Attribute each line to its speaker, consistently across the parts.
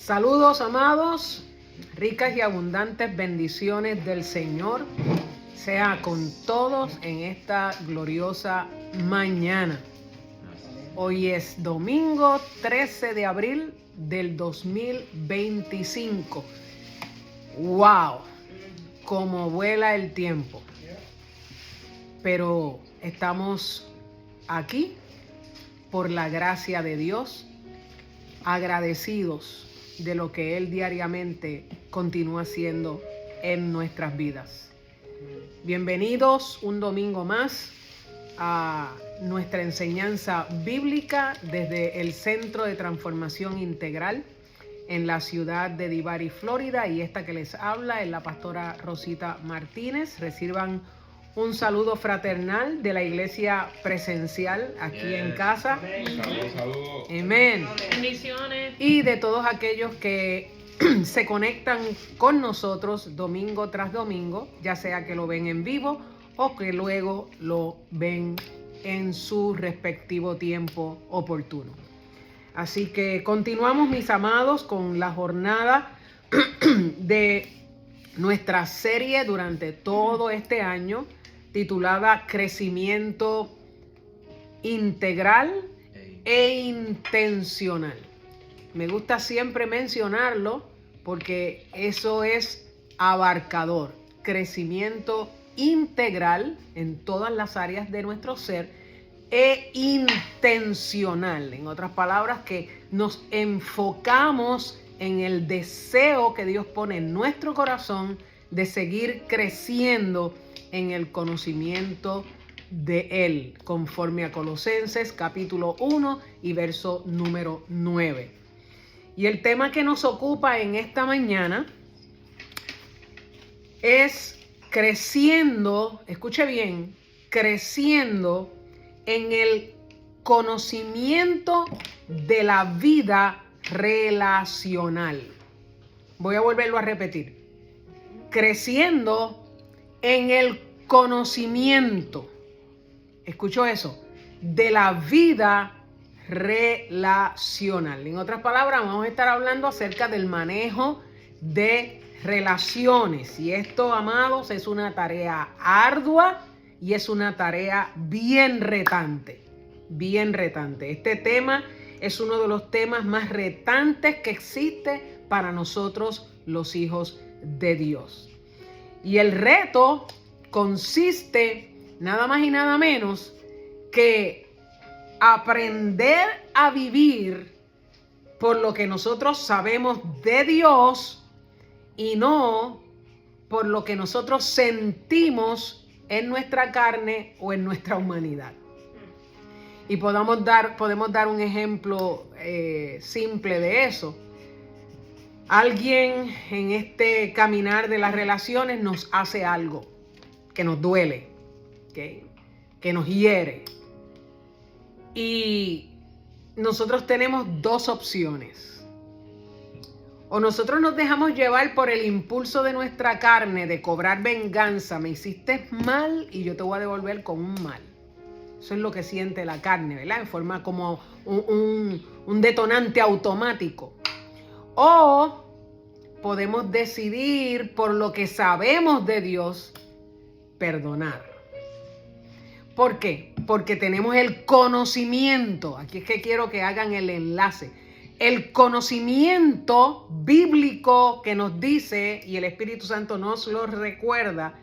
Speaker 1: Saludos, amados, ricas y abundantes bendiciones del Señor sea con todos en esta gloriosa mañana. Hoy es domingo 13 de abril del 2025. ¡Wow! Cómo vuela el tiempo. Pero estamos aquí por la gracia de Dios, agradecidos de lo que Él diariamente continúa haciendo en nuestras vidas. Bienvenidos un domingo más a nuestra enseñanza bíblica desde el Centro de Transformación Integral en la ciudad de Divari, Florida, y esta que les habla es la pastora Rosita Martínez. Reciban un saludo fraternal de la iglesia presencial aquí en casa.
Speaker 2: Amén. Saludos.
Speaker 1: Amén.
Speaker 3: Bendiciones.
Speaker 1: Y de todos aquellos que se conectan con nosotros domingo tras domingo, ya sea que lo ven en vivo o que luego lo ven en su respectivo tiempo oportuno. Así que continuamos, mis amados, con la jornada de nuestra serie durante todo este año, titulada Crecimiento Integral e Intencional. Me gusta siempre mencionarlo porque eso es abarcador. Crecimiento integral en todas las áreas de nuestro ser e intencional. En otras palabras, que nos enfocamos en el deseo que Dios pone en nuestro corazón de seguir creciendo en el conocimiento de Él, conforme a Colosenses capítulo 1 y verso número 9. Y el tema que nos ocupa en esta mañana es creciendo, escuche bien, creciendo en el conocimiento de la vida relacional. Voy a volverlo a repetir. Creciendo en el conocimiento, escucho eso, de la vida relacional. En otras palabras, vamos a estar hablando acerca del manejo de relaciones. Y esto, amados, es una tarea ardua y es una tarea bien retante. Bien retante. Este tema es uno de los temas más retantes que existe para nosotros, los hijos de Dios. Y el reto consiste nada más y nada menos que aprender a vivir por lo que nosotros sabemos de Dios y no por lo que nosotros sentimos en nuestra carne o en nuestra humanidad. Y podemos dar un ejemplo simple de eso. Alguien en este caminar de las relaciones nos hace algo que nos duele, que nos hiere. Y nosotros tenemos dos opciones. O nosotros nos dejamos llevar por el impulso de nuestra carne de cobrar venganza. Me hiciste mal y yo te voy a devolver con un mal. Eso es lo que siente la carne, ¿verdad? En forma como un detonante automático. O podemos decidir por lo que sabemos de Dios, perdonar. ¿Por qué? Porque tenemos el conocimiento. Aquí es que quiero que hagan el enlace. El conocimiento bíblico que nos dice, y el Espíritu Santo nos lo recuerda,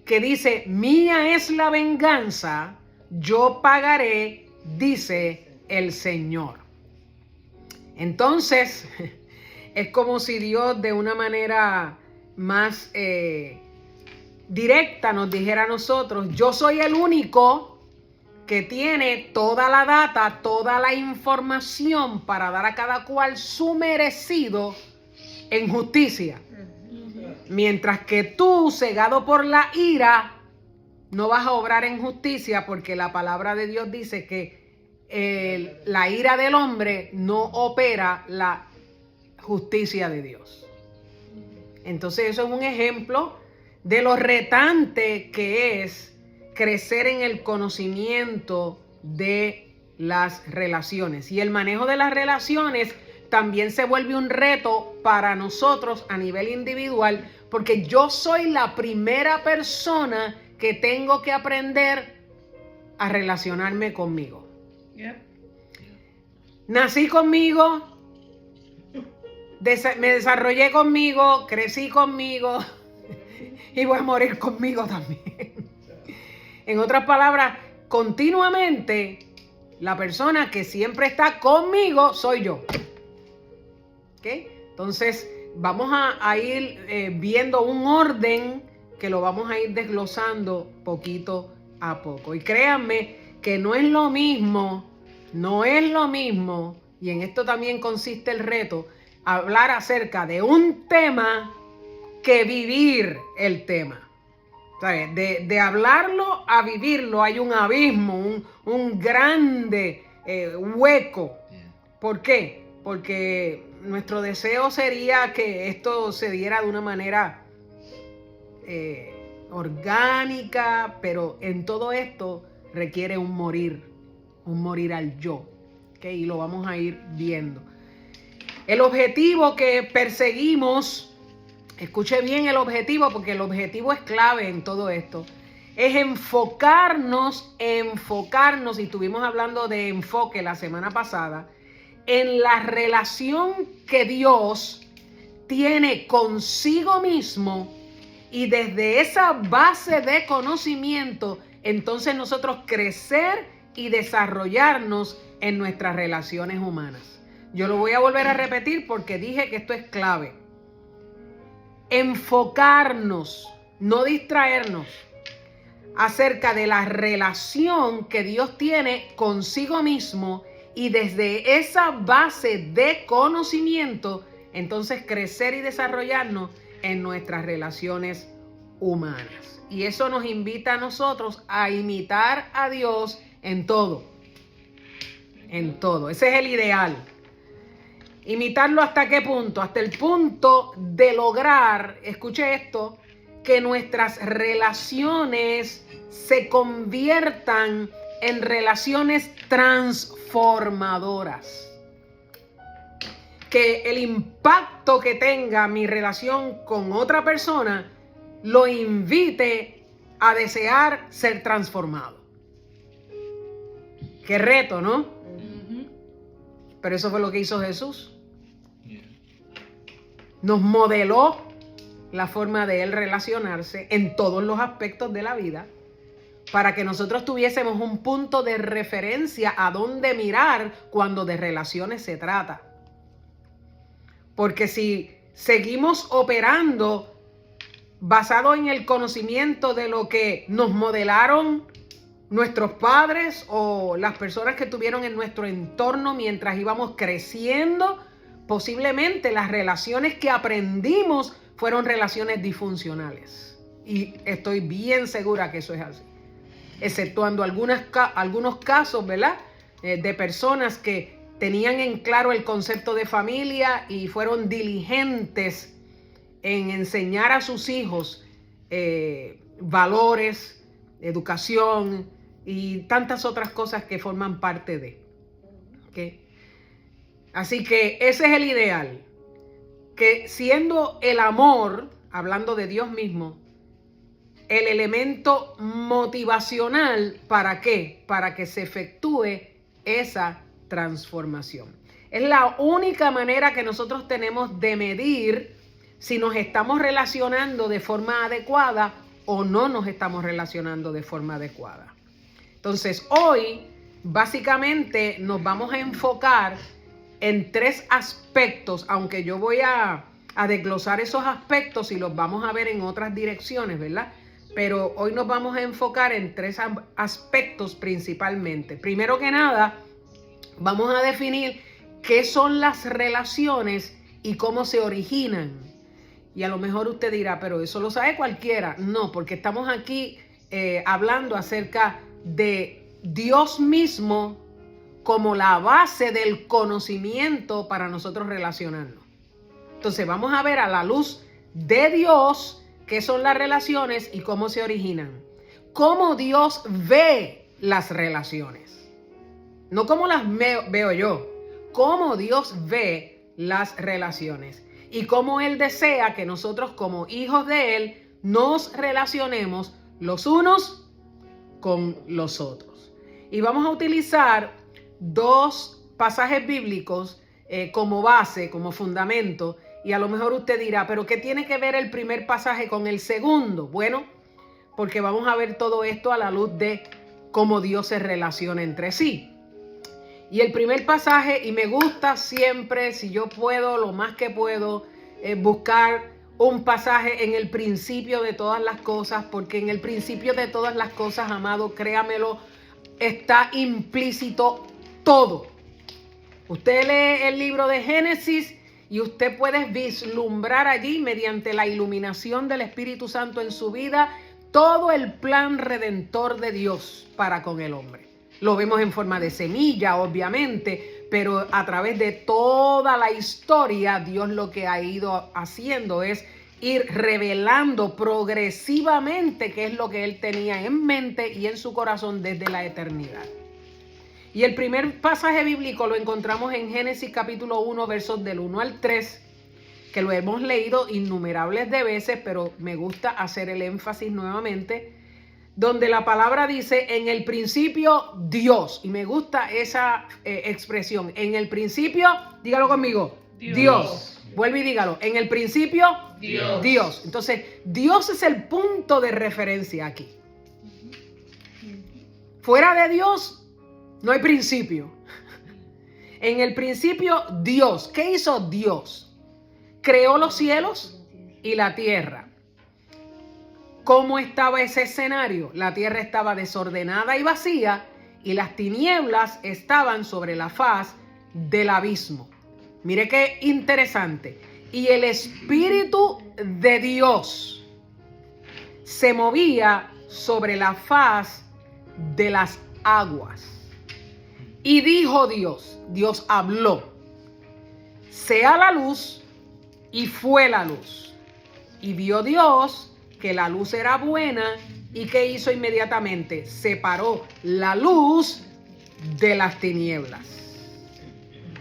Speaker 1: que dice, mía es la venganza, yo pagaré, dice el Señor. Entonces, es como si Dios de una manera más directa nos dijera a nosotros, yo soy el único que tiene toda la data, toda la información para dar a cada cual su merecido en justicia. Mientras que tú, cegado por la ira, no vas a obrar en justicia, porque la palabra de Dios dice que la ira del hombre no opera la justicia de Dios. Entonces eso es un ejemplo de lo retante que es crecer en el conocimiento de las relaciones. Y el manejo de las relaciones también se vuelve un reto para nosotros a nivel individual, porque yo soy la primera persona que tengo que aprender a relacionarme conmigo.
Speaker 2: Yep.
Speaker 1: Nací conmigo, me desarrollé conmigo, crecí conmigo y voy a morir conmigo también. En otras palabras, continuamente la persona que siempre está conmigo soy yo. ¿Ok? Entonces vamos a ir viendo un orden que lo vamos a ir desglosando poquito a poco. Y créanme que no es lo mismo, y en esto también consiste el reto, hablar acerca de un tema que vivir el tema. ¿Sabes? De hablarlo a vivirlo hay un abismo, un grande hueco. ¿Por qué? Porque nuestro deseo sería que esto se diera de una manera orgánica, pero en todo esto requiere un morir al yo. ¿Okay? Y lo vamos a ir viendo. El objetivo que perseguimos, escuche bien el objetivo, porque el objetivo es clave en todo esto, es enfocarnos, y estuvimos hablando de enfoque la semana pasada, en la relación que Dios tiene consigo mismo, y desde esa base de conocimiento, entonces nosotros crecer y desarrollarnos en nuestras relaciones humanas. Yo lo voy a volver a repetir porque dije que esto es clave. Enfocarnos, no distraernos, acerca de la relación que Dios tiene consigo mismo, y desde esa base de conocimiento, entonces crecer y desarrollarnos en nuestras relaciones humanas. Y eso nos invita a nosotros a imitar a Dios en todo. En todo. Ese es el ideal. ¿Imitarlo hasta qué punto? Hasta el punto de lograr, escuche esto, que nuestras relaciones se conviertan en relaciones transformadoras. Que el impacto que tenga mi relación con otra persona lo invite a desear ser transformado. Qué reto, ¿no?
Speaker 2: Uh-huh.
Speaker 1: Pero eso fue lo que hizo Jesús. Nos modeló la forma de él relacionarse en todos los aspectos de la vida, para que nosotros tuviésemos un punto de referencia a dónde mirar cuando de relaciones se trata. Porque si seguimos operando basado en el conocimiento de lo que nos modelaron nuestros padres o las personas que tuvieron en nuestro entorno mientras íbamos creciendo, posiblemente las relaciones que aprendimos fueron relaciones disfuncionales. Y estoy bien segura que eso es así. Exceptuando algunos casos, ¿verdad? De personas que tenían en claro el concepto de familia y fueron diligentes en enseñar a sus hijos valores, educación y tantas otras cosas que forman parte de. ¿Okay? Así que ese es el ideal. Que siendo el amor, hablando de Dios mismo, el elemento motivacional, ¿para qué? Para que se efectúe esa transformación. Es la única manera que nosotros tenemos de medir si nos estamos relacionando de forma adecuada o no nos estamos relacionando de forma adecuada. Entonces, hoy, básicamente, nos vamos a enfocar en 3 aspectos, aunque yo voy a desglosar esos aspectos y los vamos a ver en otras direcciones, ¿verdad? Pero hoy nos vamos a enfocar en 3 aspectos principalmente. Primero que nada, vamos a definir qué son las relaciones y cómo se originan. Y a lo mejor usted dirá, pero eso lo sabe cualquiera. No, porque estamos aquí hablando acerca de Dios mismo como la base del conocimiento para nosotros relacionarnos. Entonces vamos a ver a la luz de Dios qué son las relaciones y cómo se originan. Cómo Dios ve las relaciones. No como las veo yo. Cómo Dios ve las relaciones y cómo Él desea que nosotros como hijos de Él nos relacionemos los unos con los otros. Y vamos a utilizar dos pasajes bíblicos como base, como fundamento, y a lo mejor usted dirá, ¿pero qué tiene que ver el primer pasaje con el segundo? Bueno, porque vamos a ver todo esto a la luz de cómo Dios se relaciona entre sí. Y el primer pasaje, y me gusta siempre, si yo puedo, lo más que puedo, buscar un pasaje en el principio de todas las cosas, porque en el principio de todas las cosas, amado, créamelo, está implícito todo. Usted lee el libro de Génesis y usted puede vislumbrar allí, mediante la iluminación del Espíritu Santo en su vida, todo el plan redentor de Dios para con el hombre. Lo vemos en forma de semilla, obviamente, pero a través de toda la historia, Dios lo que ha ido haciendo es ir revelando progresivamente qué es lo que Él tenía en mente y en su corazón desde la eternidad. Y el primer pasaje bíblico lo encontramos en Génesis capítulo 1, versos del 1 al 3, que lo hemos leído innumerables de veces, pero me gusta hacer el énfasis nuevamente, donde la palabra dice, en el principio Dios, y me gusta esa expresión, en el principio, dígalo conmigo, Dios. Vuelve y dígalo, en el principio Dios. Entonces, Dios es el punto de referencia aquí. Fuera de Dios, no hay principio. En el principio Dios. ¿Qué hizo Dios? Creó los cielos y la tierra. ¿Cómo estaba ese escenario? La tierra estaba desordenada y vacía y las tinieblas estaban sobre la faz del abismo. Mire qué interesante. Y el Espíritu de Dios se movía sobre la faz de las aguas. Y dijo Dios, Dios habló, sea la luz, y fue la luz. Y vio Dios que la luz era buena, y ¿qué hizo inmediatamente? Separó la luz de las tinieblas.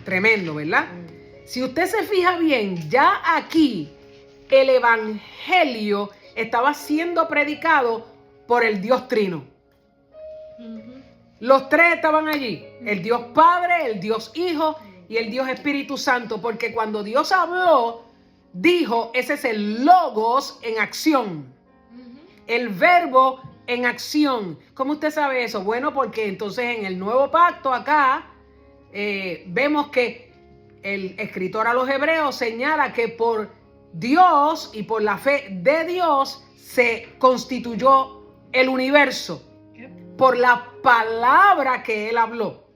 Speaker 1: Tremendo, ¿verdad? Si usted se fija bien, ya aquí el evangelio estaba siendo predicado por el Dios Trino. Los tres estaban allí, el Dios Padre, el Dios Hijo y el Dios Espíritu Santo, porque cuando Dios habló, dijo, ese es el logos en acción, el verbo en acción. ¿Cómo usted sabe eso? Bueno, porque entonces en el nuevo pacto acá vemos que el escritor a los hebreos señala que por Dios y por la fe de Dios se constituyó el universo por la palabra que él habló.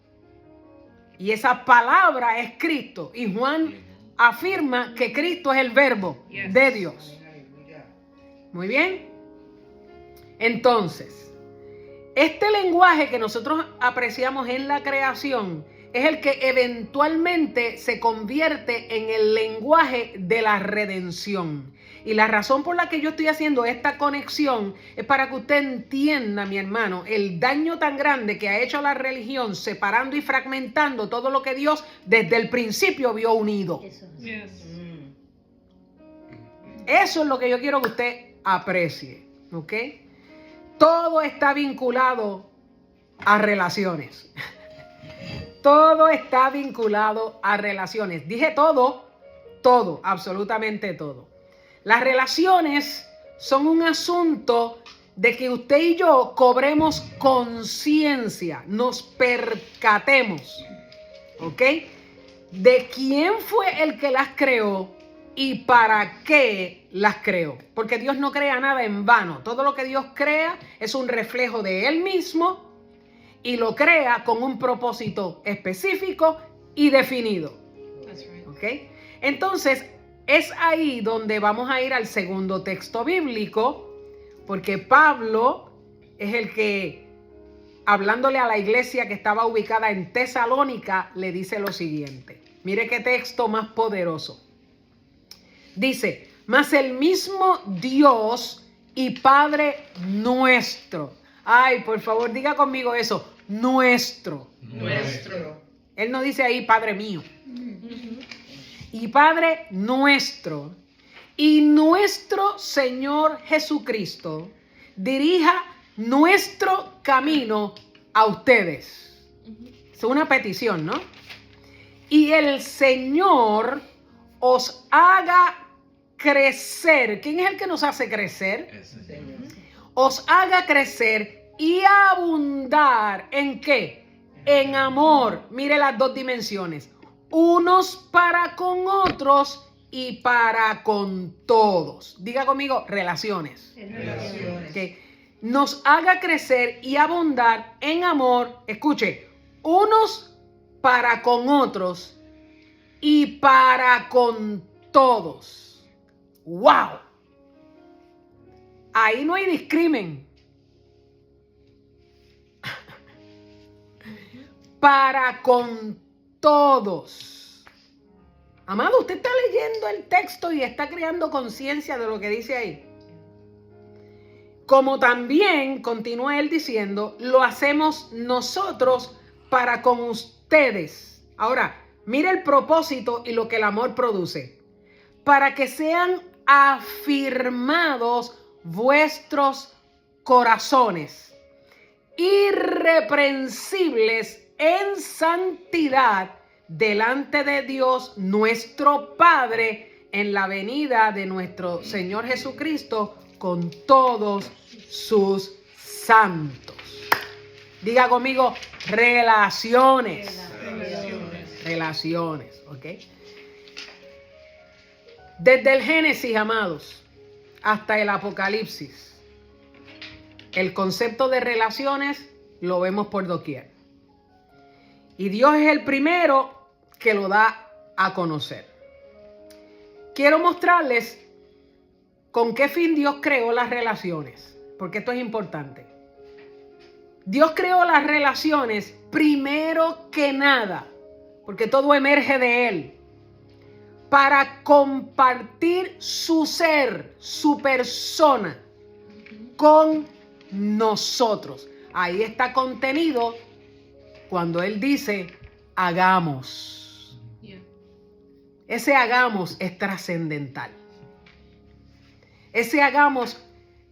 Speaker 1: Y esa palabra es Cristo. Y Juan afirma que Cristo es el verbo de Dios. Muy bien. Entonces, este lenguaje que nosotros apreciamos en la creación es el que eventualmente se convierte en el lenguaje de la redención. Y la razón por la que yo estoy haciendo esta conexión es para que usted entienda, mi hermano, el daño tan grande que ha hecho la religión, separando y fragmentando todo lo que Dios desde el principio vio unido. Eso es lo que yo quiero que usted aprecie, ¿ok? Todo está vinculado a relaciones. Todo está vinculado a relaciones. Dije todo, absolutamente todo. Las relaciones son un asunto de que usted y yo cobremos conciencia, nos percatemos, ¿ok? De quién fue el que las creó y para qué las creó. Porque Dios no crea nada en vano. Todo lo que Dios crea es un reflejo de Él mismo y lo crea con un propósito específico y definido. ¿Ok? Entonces, es ahí donde vamos a ir al segundo texto bíblico, porque Pablo es el que, hablándole a la iglesia que estaba ubicada en Tesalónica, le dice lo siguiente. Mire qué texto más poderoso. Dice, mas el mismo Dios y Padre nuestro. Ay, por favor, diga conmigo eso. Nuestro. Él no dice ahí Padre mío. Y y Padre nuestro y nuestro Señor Jesucristo dirija nuestro camino a ustedes. Es una petición, ¿no? Y el Señor os haga crecer. ¿Quién es el que nos hace crecer? Os haga crecer y abundar. ¿En qué? En amor. Mire las dos dimensiones. Unos para con otros y para con todos. Diga conmigo, relaciones. Okay. Nos haga crecer y abundar en amor. Escuche, unos para con otros y para con todos. ¡Wow! Ahí no hay discrimen. Para con todos. Amado, usted está leyendo el texto y está creando conciencia de lo que dice ahí. Como también, continúa él diciendo, lo hacemos nosotros para con ustedes. Ahora, mire el propósito y lo que el amor produce. Para que sean afirmados vuestros corazones, irreprensibles en santidad delante de Dios nuestro Padre en la venida de nuestro Señor Jesucristo con todos sus santos. Diga conmigo, relaciones. Relaciones, ¿ok? Desde el Génesis, amados, hasta el Apocalipsis, el concepto de relaciones lo vemos por doquier. Y Dios es el primero que lo da a conocer. Quiero mostrarles con qué fin Dios creó las relaciones, porque esto es importante. Dios creó las relaciones primero que nada, porque todo emerge de Él, para compartir su ser, su persona, con nosotros. Ahí está contenido cuando Él dice, hagamos. Ese hagamos es trascendental. Ese hagamos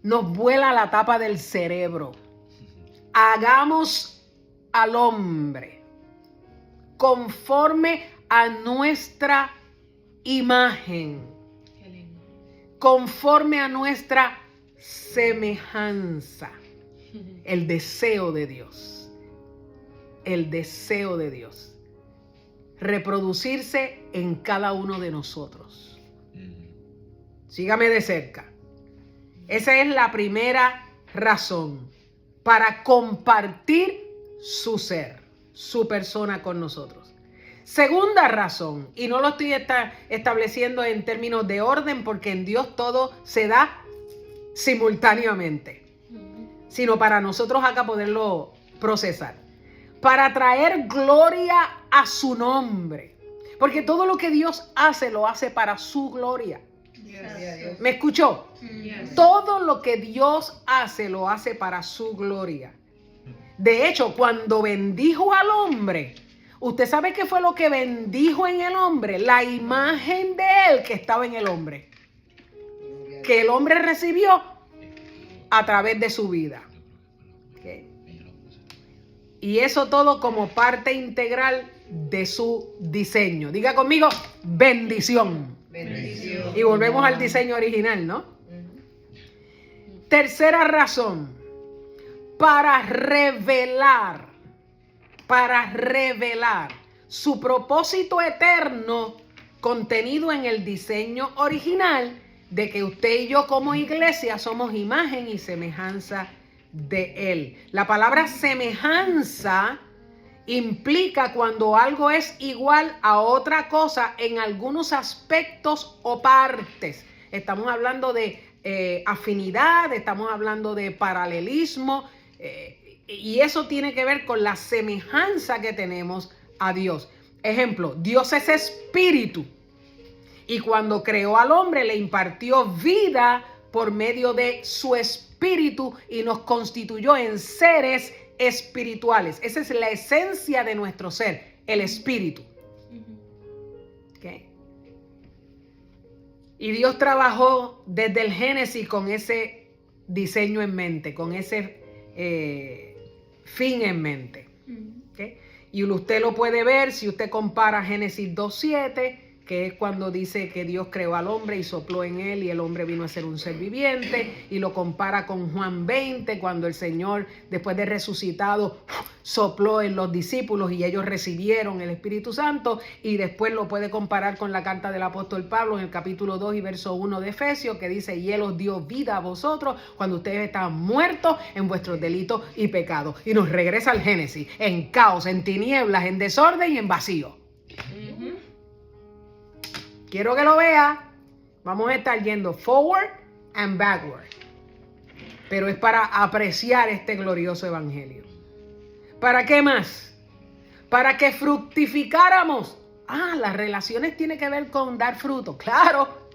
Speaker 1: nos vuela la tapa del cerebro. Hagamos al hombre conforme a nuestra imagen, conforme a nuestra semejanza. El deseo de Dios. El deseo de Dios. Reproducirse en cada uno de nosotros. Sígame de cerca. Esa es la primera razón. Para compartir su ser, su persona con nosotros. Segunda razón, y no lo estoy estableciendo en términos de orden porque en Dios todo se da simultáneamente, sino para nosotros acá poderlo procesar. Para traer gloria a su nombre. Porque todo lo que Dios hace, lo hace para su gloria. ¿Me escuchó? Todo lo que Dios hace, lo hace para su gloria. De hecho, cuando bendijo al hombre, ¿usted sabe qué fue lo que bendijo en el hombre? La imagen de él que estaba en el hombre. Que el hombre recibió a través de su vida. ¿Okay? Y eso todo como parte integral de su diseño. Diga conmigo, bendición. Bendición. Y volvemos al diseño original, ¿no? Tercera razón, para revelar su propósito eterno contenido en el diseño original de que usted y yo como iglesia somos imagen y semejanza de Él. La palabra semejanza implica cuando algo es igual a otra cosa en algunos aspectos o partes. Estamos hablando de afinidad, estamos hablando de paralelismo, y eso tiene que ver con la semejanza que tenemos a Dios. Ejemplo, Dios es espíritu y cuando creó al hombre le impartió vida por medio de su espíritu y nos constituyó en seres espirituales. Esa es la esencia de nuestro ser, el espíritu. ¿Okay? Y Dios trabajó desde el Génesis con ese diseño en mente, con ese fin en mente. ¿Okay? Y usted lo puede ver si usted compara Génesis 2:7, que es cuando dice que Dios creó al hombre y sopló en él y el hombre vino a ser un ser viviente, y lo compara con Juan 20, cuando el Señor, después de resucitado, sopló en los discípulos y ellos recibieron el Espíritu Santo, y después lo puede comparar con la carta del apóstol Pablo en el capítulo 2 y verso 1 de Efesios, que dice: y Él os dio vida a vosotros cuando ustedes estaban muertos en vuestros delitos y pecados. Y nos regresa al Génesis, en caos, en tinieblas, en desorden y en vacío. Quiero que lo vea. Vamos a estar yendo forward and backward. Pero es para apreciar este glorioso evangelio. ¿Para qué más? Para que fructificáramos. Las relaciones tienen que ver con dar fruto. Claro.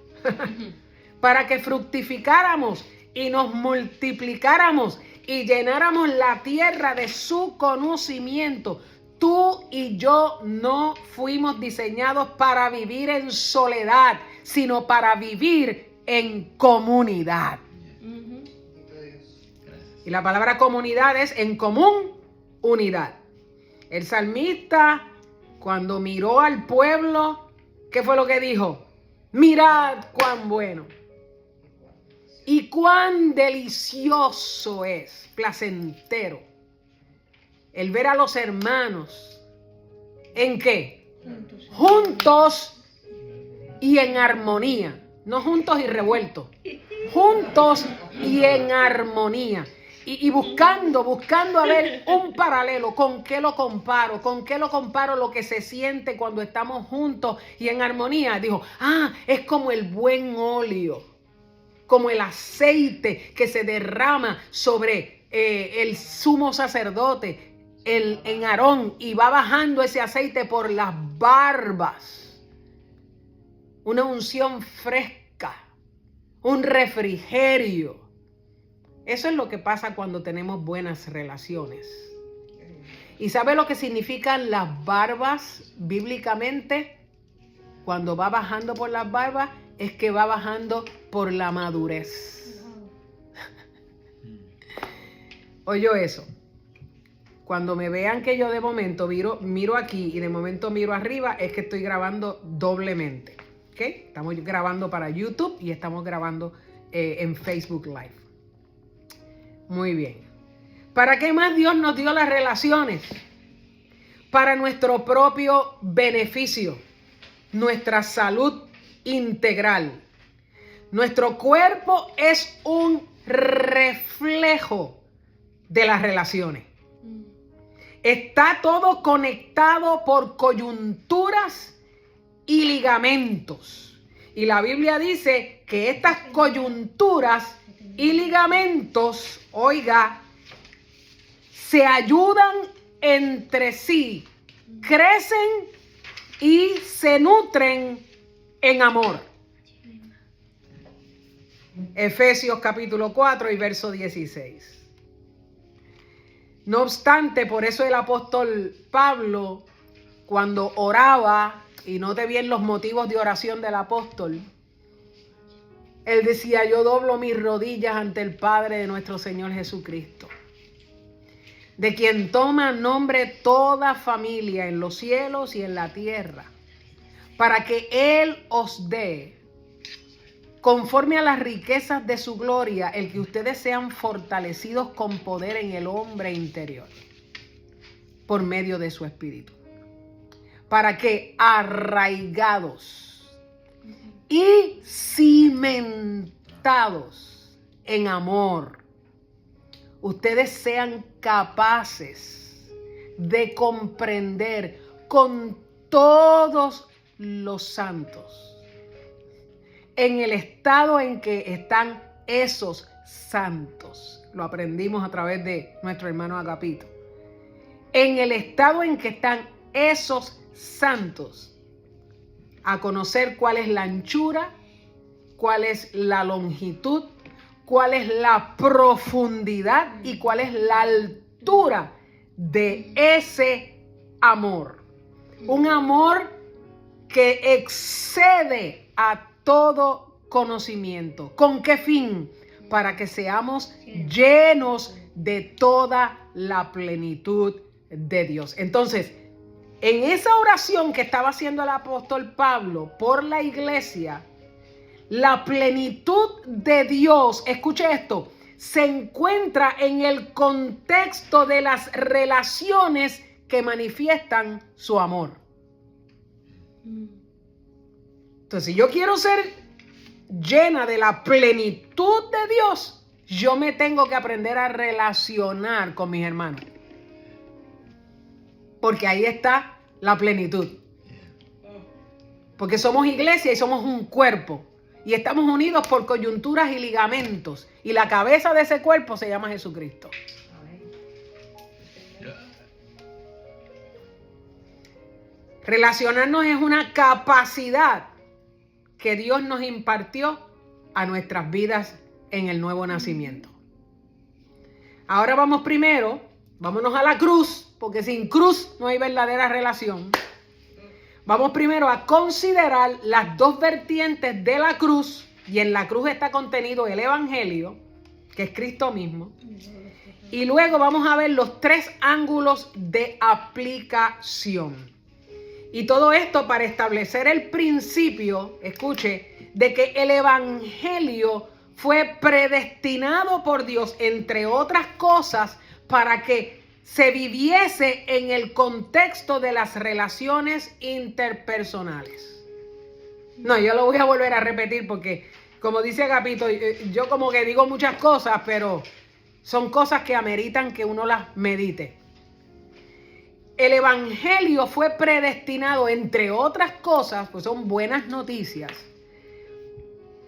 Speaker 1: Para que fructificáramos y nos multiplicáramos y llenáramos la tierra de su conocimiento. Tú y yo no fuimos diseñados para vivir en soledad, sino para vivir en comunidad. Y la palabra comunidad es en común, unidad. El salmista, cuando miró al pueblo, ¿qué fue lo que dijo? Mirad cuán bueno y cuán delicioso es, placentero, el ver a los hermanos, ¿en qué? Juntos y en armonía. No juntos y revueltos. Juntos y en armonía. Y buscando a ver un paralelo. ¿Con qué lo comparo? ¿Con qué lo comparo lo que se siente cuando estamos juntos y en armonía? Dijo, es como el buen óleo, como el aceite que se derrama sobre el sumo sacerdote, en Aarón, y va bajando ese aceite por las barbas. Una unción fresca, un refrigerio. Eso es lo que pasa cuando tenemos buenas relaciones. ¿Y sabe lo que significan las barbas bíblicamente? Cuando va bajando por las barbas, es que va bajando por la madurez. Oye eso. Cuando me vean que yo de momento miro aquí y de momento miro arriba, es que estoy grabando doblemente. ¿Ok? Estamos grabando para YouTube y estamos grabando en Facebook Live. Muy bien. ¿Para qué más Dios nos dio las relaciones? Para nuestro propio beneficio, nuestra salud integral. Nuestro cuerpo es un reflejo de las relaciones. Está todo conectado por coyunturas y ligamentos. Y la Biblia dice que estas coyunturas y ligamentos, oiga, se ayudan entre sí, crecen y se nutren en amor. Efesios capítulo 4 y verso 16. No obstante, por eso el apóstol Pablo, cuando oraba, y note bien los motivos de oración del apóstol, él decía: yo doblo mis rodillas ante el Padre de nuestro Señor Jesucristo, de quien toma nombre toda familia en los cielos y en la tierra, para que Él os dé, conforme a las riquezas de su gloria, el que ustedes sean fortalecidos con poder en el hombre interior, por medio de su Espíritu, para que arraigados y cimentados en amor, ustedes sean capaces de comprender con todos los santos en el estado en que están esos santos. Lo aprendimos a través de nuestro hermano Agapito. En el estado en que están esos santos, a conocer cuál es la anchura, cuál es la longitud, cuál es la profundidad y cuál es la altura de ese amor. Un amor que excede a todo conocimiento. ¿Con qué fin? Para que seamos llenos de toda la plenitud de Dios. Entonces, en esa oración que estaba haciendo el apóstol Pablo por la iglesia, la plenitud de Dios, escuche esto, se encuentra en el contexto de las relaciones que manifiestan su amor. Entonces, si yo quiero ser llena de la plenitud de Dios, yo me tengo que aprender a relacionar con mis hermanos. Porque ahí está la plenitud. Porque somos iglesia y somos un cuerpo. Y estamos unidos por coyunturas y ligamentos. Y la cabeza de ese cuerpo se llama Jesucristo. Relacionarnos es una capacidad que Dios nos impartió a nuestras vidas en el nuevo nacimiento. Ahora vámonos a la cruz, porque sin cruz no hay verdadera relación. Vamos primero a considerar las dos vertientes de la cruz, y en la cruz está contenido el Evangelio, que es Cristo mismo. Y luego vamos a ver los tres ángulos de aplicación. Y todo esto para establecer el principio, escuche, de que el Evangelio fue predestinado por Dios, entre otras cosas, para que se viviese en el contexto de las relaciones interpersonales. No, yo lo voy a volver a repetir porque, como dice Agapito, yo como que digo muchas cosas, pero son cosas que ameritan que uno las medite. El Evangelio fue predestinado, entre otras cosas, pues son buenas noticias,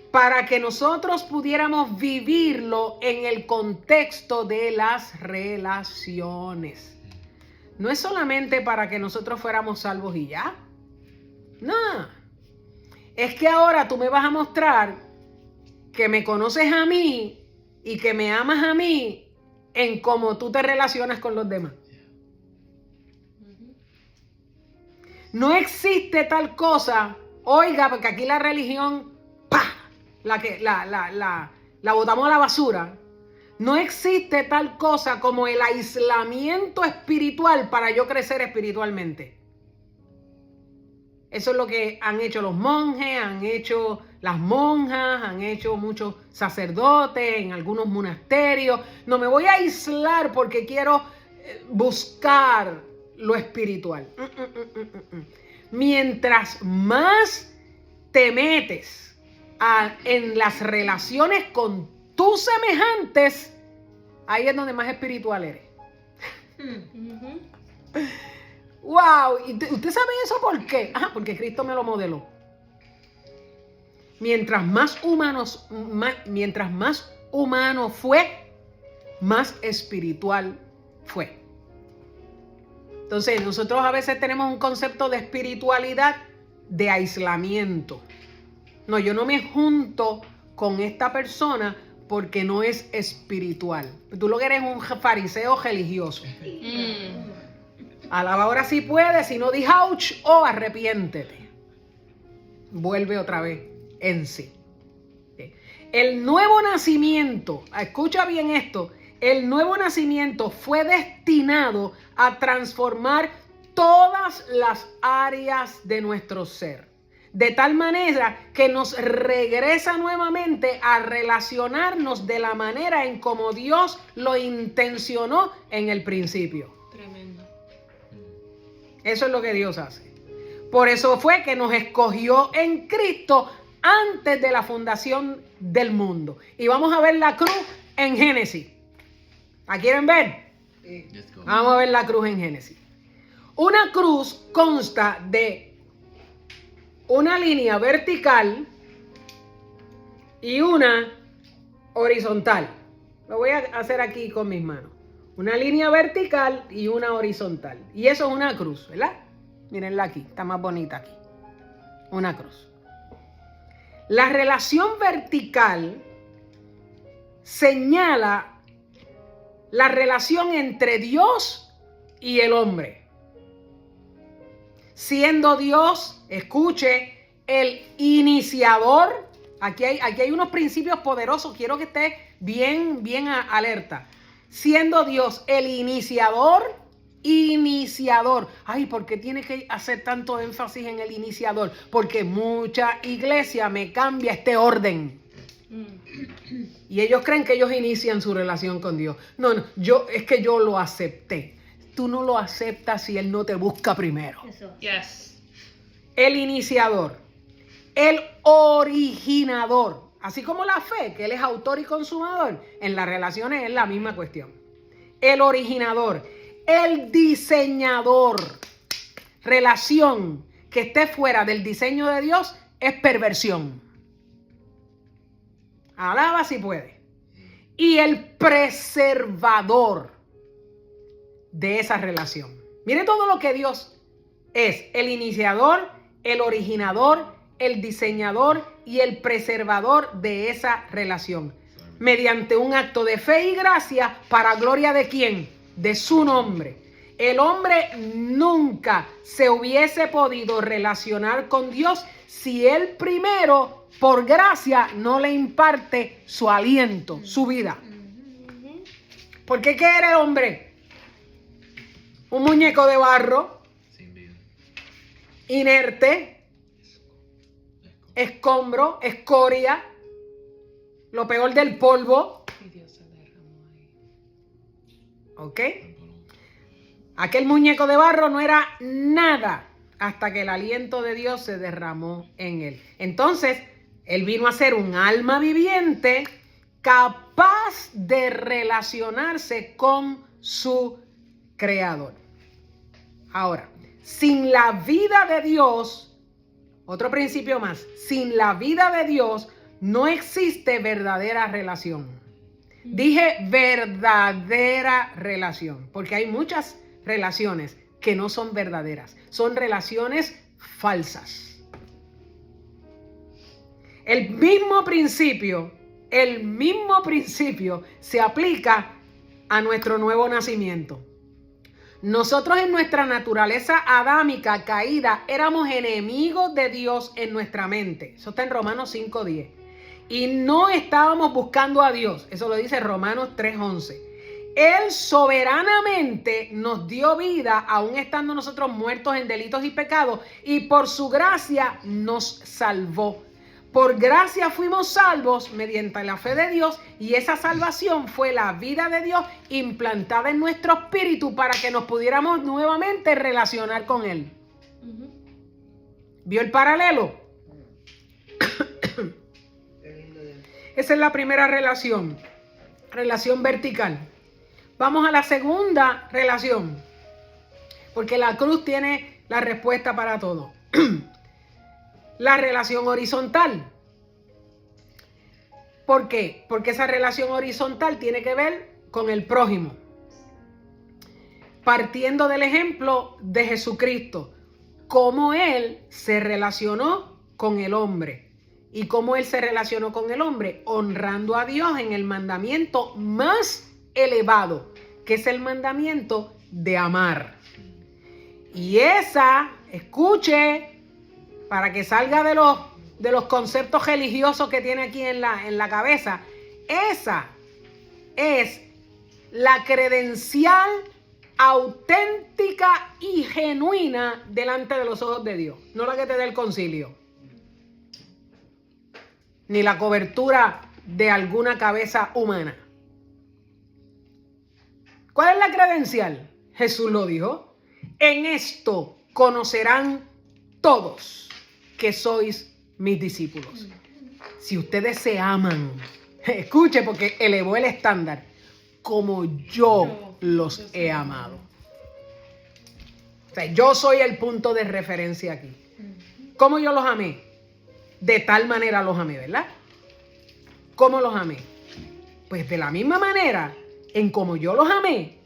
Speaker 1: para que nosotros pudiéramos vivirlo en el contexto de las relaciones. No es solamente para que nosotros fuéramos salvos y ya. No. Es que ahora tú me vas a mostrar que me conoces a mí y que me amas a mí en cómo tú te relacionas con los demás. No existe tal cosa, oiga, porque aquí la religión, ¡pah!, la botamos a la basura. No existe tal cosa como el aislamiento espiritual para yo crecer espiritualmente. Eso es lo que han hecho los monjes, han hecho las monjas, han hecho muchos sacerdotes en algunos monasterios. No me voy a aislar porque quiero buscar lo espiritual. Mientras más te metes en las relaciones con tus semejantes, ahí es donde más espiritual eres. ¡Wow! ¿Y usted sabe eso por qué? Porque Cristo me lo modeló. Mientras más humano fue, más espiritual fue. Entonces, nosotros a veces tenemos un concepto de espiritualidad de aislamiento. No, yo no me junto con esta persona porque no es espiritual. Tú lo que eres un fariseo religioso. Alaba ahora si puedes, si no, di ouch o arrepiéntete. Vuelve otra vez en sí. El nuevo nacimiento, escucha bien esto, el nuevo nacimiento fue destinado a transformar todas las áreas de nuestro ser, de tal manera que nos regresa nuevamente a relacionarnos de la manera en como Dios lo intencionó en el principio.
Speaker 2: Tremendo.
Speaker 1: Eso es lo que Dios hace. Por eso fue que nos escogió en Cristo antes de la fundación del mundo. Y vamos a ver la cruz en Génesis. ¿La quieren ver? Vamos a ver la cruz en Génesis. Una cruz consta de una línea vertical y una horizontal. Lo voy a hacer aquí con mis manos. Una línea vertical y una horizontal. Y eso es una cruz, ¿verdad? Mírenla aquí, está más bonita aquí. Una cruz. La relación vertical señala la relación entre Dios y el hombre. Siendo Dios, escuche, el iniciador Aquí hay unos principios poderosos. Quiero que estés bien alerta. Siendo Dios el iniciador. Ay, ¿por qué tiene que hacer tanto énfasis en el iniciador? Porque mucha iglesia me cambia este orden. Y ellos creen que ellos inician su relación con Dios. No, es que yo lo acepté. Tú no lo aceptas si Él no te busca primero.
Speaker 2: Eso.
Speaker 3: Yes.
Speaker 1: El iniciador, el originador, así como la fe, que Él es autor y consumador, en las relaciones es la misma cuestión. El originador, el diseñador. Relación que esté fuera del diseño de Dios es perversión. Alaba si puede. Y el preservador de esa relación. Mire todo lo que Dios es: el iniciador, el originador, el diseñador y el preservador de esa relación. Mediante un acto de fe y gracia, para gloria de ¿quién? De su nombre. El hombre nunca se hubiese podido relacionar con Dios si él primero, por gracia, no le imparte su aliento, su vida. ¿Por qué era el hombre? Un muñeco de barro,
Speaker 4: Sin vida.
Speaker 1: inerte, escombro, escoria, lo peor del polvo.
Speaker 3: Y Dios se derramó ahí.
Speaker 1: ¿Ok? Aquel muñeco de barro no era nada hasta que el aliento de Dios se derramó en él. Entonces, él vino a ser un alma viviente capaz de relacionarse con su creador. Ahora, sin la vida de Dios, otro principio más, sin la vida de Dios no existe verdadera relación. Dije verdadera relación, porque hay muchas relaciones que no son verdaderas, son relaciones falsas. El mismo principio se aplica a nuestro nuevo nacimiento. Nosotros en nuestra naturaleza adámica caída éramos enemigos de Dios en nuestra mente. Eso está en Romanos 5:10. Y no estábamos buscando a Dios. Eso lo dice Romanos 3:11. Él soberanamente nos dio vida, aun estando nosotros muertos en delitos y pecados, y por su gracia nos salvó. Por gracia fuimos salvos mediante la fe de Dios, y esa salvación fue la vida de Dios implantada en nuestro espíritu para que nos pudiéramos nuevamente relacionar con Él. ¿Vio el paralelo? Esa es la primera relación vertical. Vamos a la segunda relación, porque la cruz tiene la respuesta para todo. La relación horizontal. ¿Por qué? Porque esa relación horizontal tiene que ver con el prójimo. Partiendo del ejemplo de Jesucristo, cómo Él se relacionó con el hombre. ¿Y cómo Él se relacionó con el hombre? Honrando a Dios en el mandamiento más elevado, que es el mandamiento de amar. Y escuche, para que salga de los conceptos religiosos que tiene aquí en la cabeza, esa es la credencial auténtica y genuina delante de los ojos de Dios, no la que te dé el concilio, ni la cobertura de alguna cabeza humana. ¿Cuál es la credencial? Jesús lo dijo: en esto conocerán todos que sois mis discípulos, si ustedes se aman. Escuche, porque elevó el estándar: como yo los he amado. O sea, yo soy el punto de referencia aquí. ¿Cómo yo los amé? De tal manera los amé, ¿verdad? ¿Cómo los amé? Pues de la misma manera en como yo los amé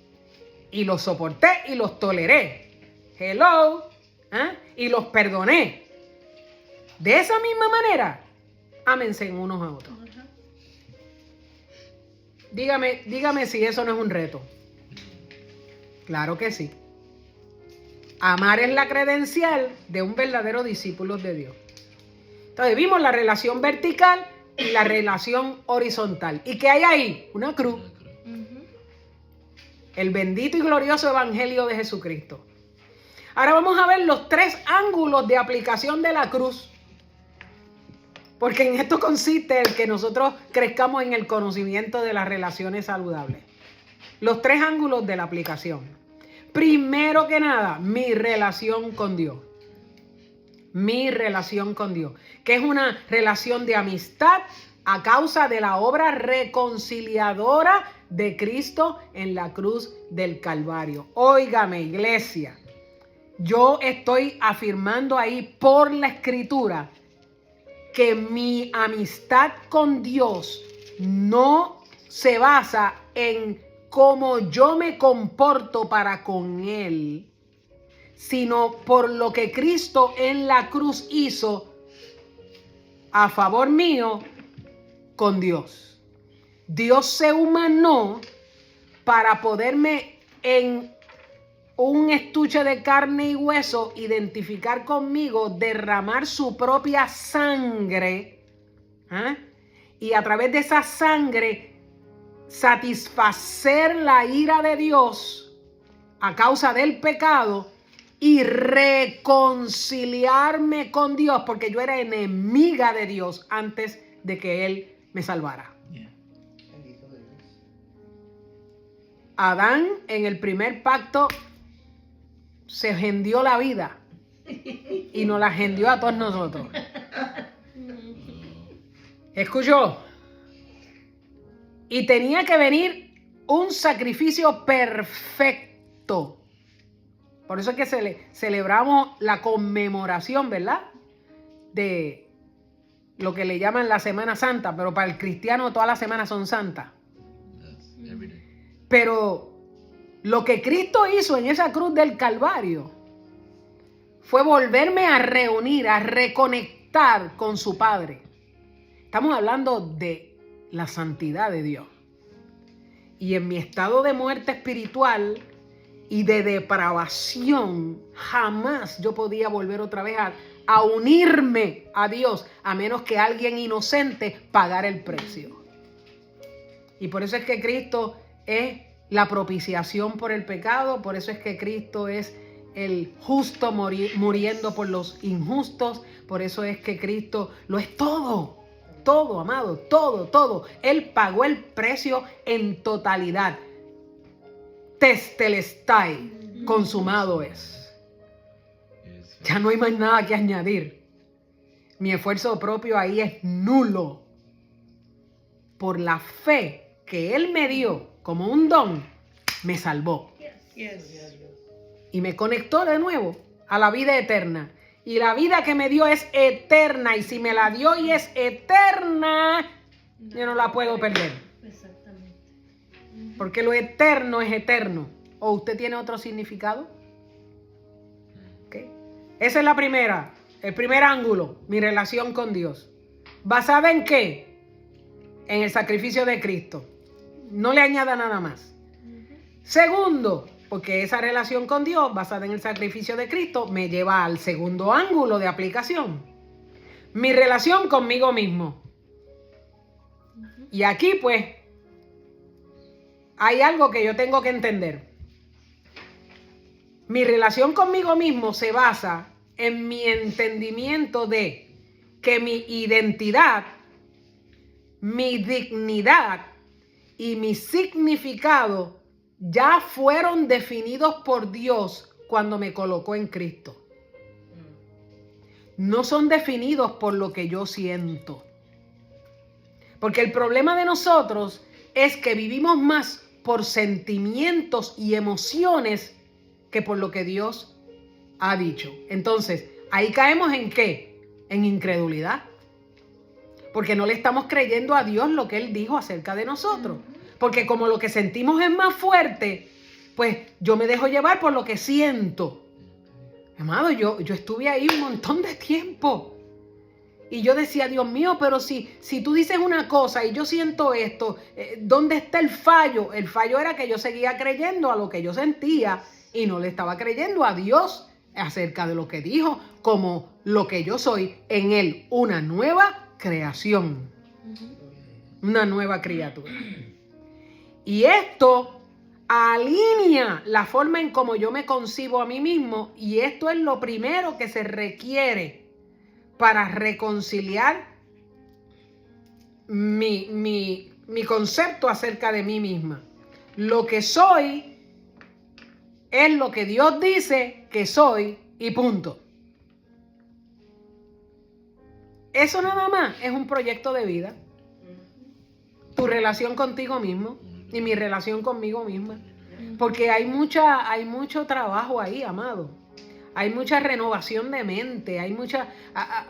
Speaker 1: y los soporté y los toleré. Hello. Y los perdoné. De esa misma manera, ámense unos a otros. Dígame si eso no es un reto. Claro que sí. Amar es la credencial de un verdadero discípulo de Dios. Entonces vimos la relación vertical, y la relación horizontal. ¿Y qué hay ahí? Una cruz. El bendito y glorioso evangelio de Jesucristo. Ahora vamos a ver los 3 ángulos de aplicación de la cruz. Porque en esto consiste el que nosotros crezcamos en el conocimiento de las relaciones saludables. Los 3 ángulos de la aplicación. Primero que nada, mi relación con Dios. Mi relación con Dios, que es una relación de amistad a causa de la obra reconciliadora de Cristo en la cruz del Calvario. Óigame, iglesia, yo estoy afirmando ahí por la Escritura que mi amistad con Dios no se basa en cómo yo me comporto para con Él, sino por lo que Cristo en la cruz hizo a favor mío con Dios. Dios se humanó para poderme en un estuche de carne y hueso identificar conmigo, derramar su propia sangre, y a través de esa sangre satisfacer la ira de Dios a causa del pecado y reconciliarme con Dios, porque yo era enemiga de Dios antes de que Él me salvara. Adán en el primer pacto se hendió la vida y nos la hendió a todos nosotros. ¿Escuchó? Y tenía que venir un sacrificio perfecto. Por eso es que celebramos la conmemoración, ¿verdad? De lo que le llaman la Semana Santa, pero para el cristiano todas las semanas son santas. Pero lo que Cristo hizo en esa cruz del Calvario fue volverme a reunir, a reconectar con su Padre. Estamos hablando de la santidad de Dios. Y en mi estado de muerte espiritual y de depravación, jamás yo podía volver otra vez a unirme a Dios, a menos que alguien inocente pagara el precio. Y por eso es que Cristo es la propiciación por el pecado, por eso es que Cristo es el justo muriendo por los injustos, por eso es que Cristo lo es todo. Todo, amado, todo. Él pagó el precio en totalidad. Testelestai, consumado es. Ya no hay más nada que añadir. Mi esfuerzo propio ahí es nulo. Por la fe que Él me dio como un don, me salvó. Y me conectó de nuevo a la vida eterna. Y la vida que me dio es eterna. Y si me la dio y es eterna, yo no la puedo perder.
Speaker 2: Exactamente.
Speaker 1: Porque lo eterno es eterno. ¿O usted tiene otro significado? ¿Okay? Esa es la primera. El primer ángulo. Mi relación con Dios. ¿Basada en qué? En el sacrificio de Cristo. No le añada nada más. Segundo, porque esa relación con Dios, basada en el sacrificio de Cristo, me lleva al segundo ángulo de aplicación. Mi relación conmigo mismo. Y aquí, pues, hay algo que yo tengo que entender. Mi relación conmigo mismo se basa en mi entendimiento de que mi identidad, mi dignidad y mi significado ya fueron definidos por Dios cuando me colocó en Cristo. No son definidos por lo que yo siento. Porque el problema de nosotros es que vivimos más por sentimientos y emociones que por lo que Dios ha dicho. Entonces, ahí caemos ¿en qué? En incredulidad. Porque no le estamos creyendo a Dios lo que Él dijo acerca de nosotros. Porque como lo que sentimos es más fuerte, pues yo me dejo llevar por lo que siento. Amado, yo estuve ahí un montón de tiempo. Y yo decía, Dios mío, pero si tú dices una cosa y yo siento esto, ¿dónde está el fallo? El fallo era que yo seguía creyendo a lo que yo sentía y no le estaba creyendo a Dios acerca de lo que dijo, como lo que yo soy en Él, una nueva creación. Una nueva criatura. Y esto alinea la forma en cómo yo me concibo a mí mismo, y esto es lo primero que se requiere para reconciliar mi concepto acerca de mí misma. Lo que soy es lo que Dios dice que soy y punto. Eso nada más es un proyecto de vida. Tu relación contigo mismo y mi relación conmigo misma. Porque hay mucho trabajo ahí, amado. Hay mucha renovación de mente, hay mucha...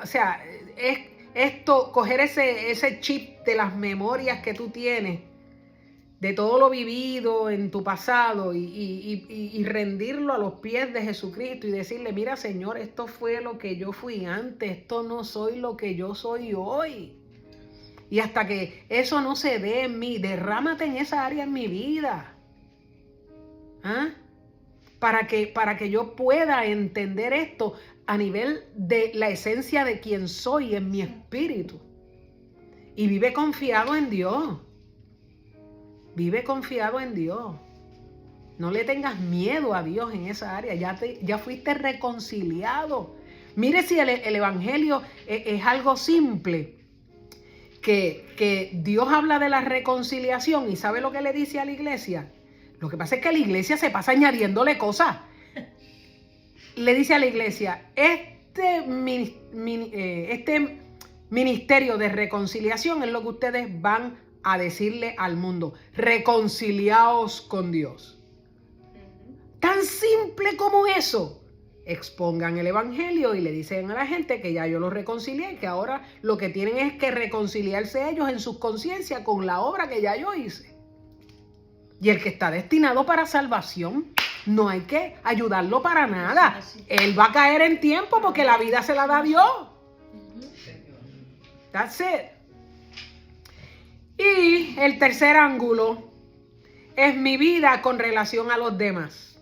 Speaker 1: o sea, es esto, coger ese chip de las memorias que tú tienes, de todo lo vivido en tu pasado y rendirlo a los pies de Jesucristo y decirle, mira, Señor, esto fue lo que yo fui antes, esto no soy lo que yo soy hoy. Y hasta que eso no se dé en mí, derrámate en esa área en mi vida. ¿Ah? Para que yo pueda entender esto a nivel de la esencia de quién soy en mi espíritu. Y vive confiado en Dios. Vive confiado en Dios. No le tengas miedo a Dios en esa área. Ya fuiste reconciliado. Mire si el evangelio es algo simple. Que Dios habla de la reconciliación y ¿sabe lo que le dice a la iglesia? Lo que pasa es que la iglesia se pasa añadiéndole cosas. Le dice a la iglesia, este ministerio de reconciliación es lo que ustedes van a decirle al mundo. Reconciliaos con Dios. Tan simple como eso. Expongan el evangelio y le dicen a la gente que ya yo los reconcilié y que ahora lo que tienen es que reconciliarse ellos en sus conciencias con la obra que ya yo hice. Y el que está destinado para salvación, no hay que ayudarlo para nada. Él va a caer en tiempo porque la vida se la da Dios. That's it. Y el tercer ángulo es mi vida con relación a los demás.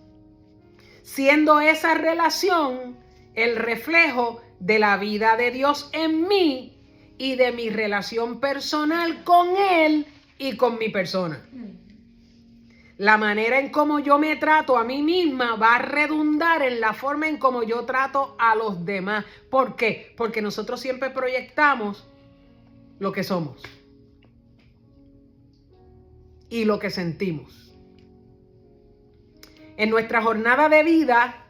Speaker 1: Siendo esa relación el reflejo de la vida de Dios en mí y de mi relación personal con Él y con mi persona. La manera en cómo yo me trato a mí misma va a redundar en la forma en cómo yo trato a los demás. ¿Por qué? Porque nosotros siempre proyectamos lo que somos y lo que sentimos. En nuestra jornada de vida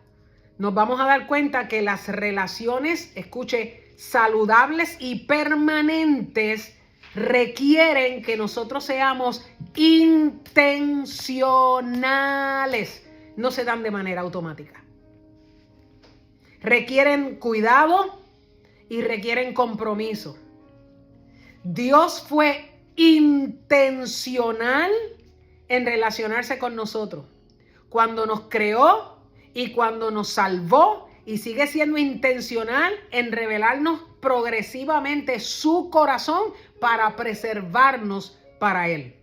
Speaker 1: nos vamos a dar cuenta que las relaciones, escuche, saludables y permanentes requieren que nosotros seamos intencionales. No se dan de manera automática. Requieren cuidado y requieren compromiso. Dios fue intencional en relacionarse con nosotros. Cuando nos creó y cuando nos salvó, y sigue siendo intencional en revelarnos progresivamente su corazón para preservarnos para Él.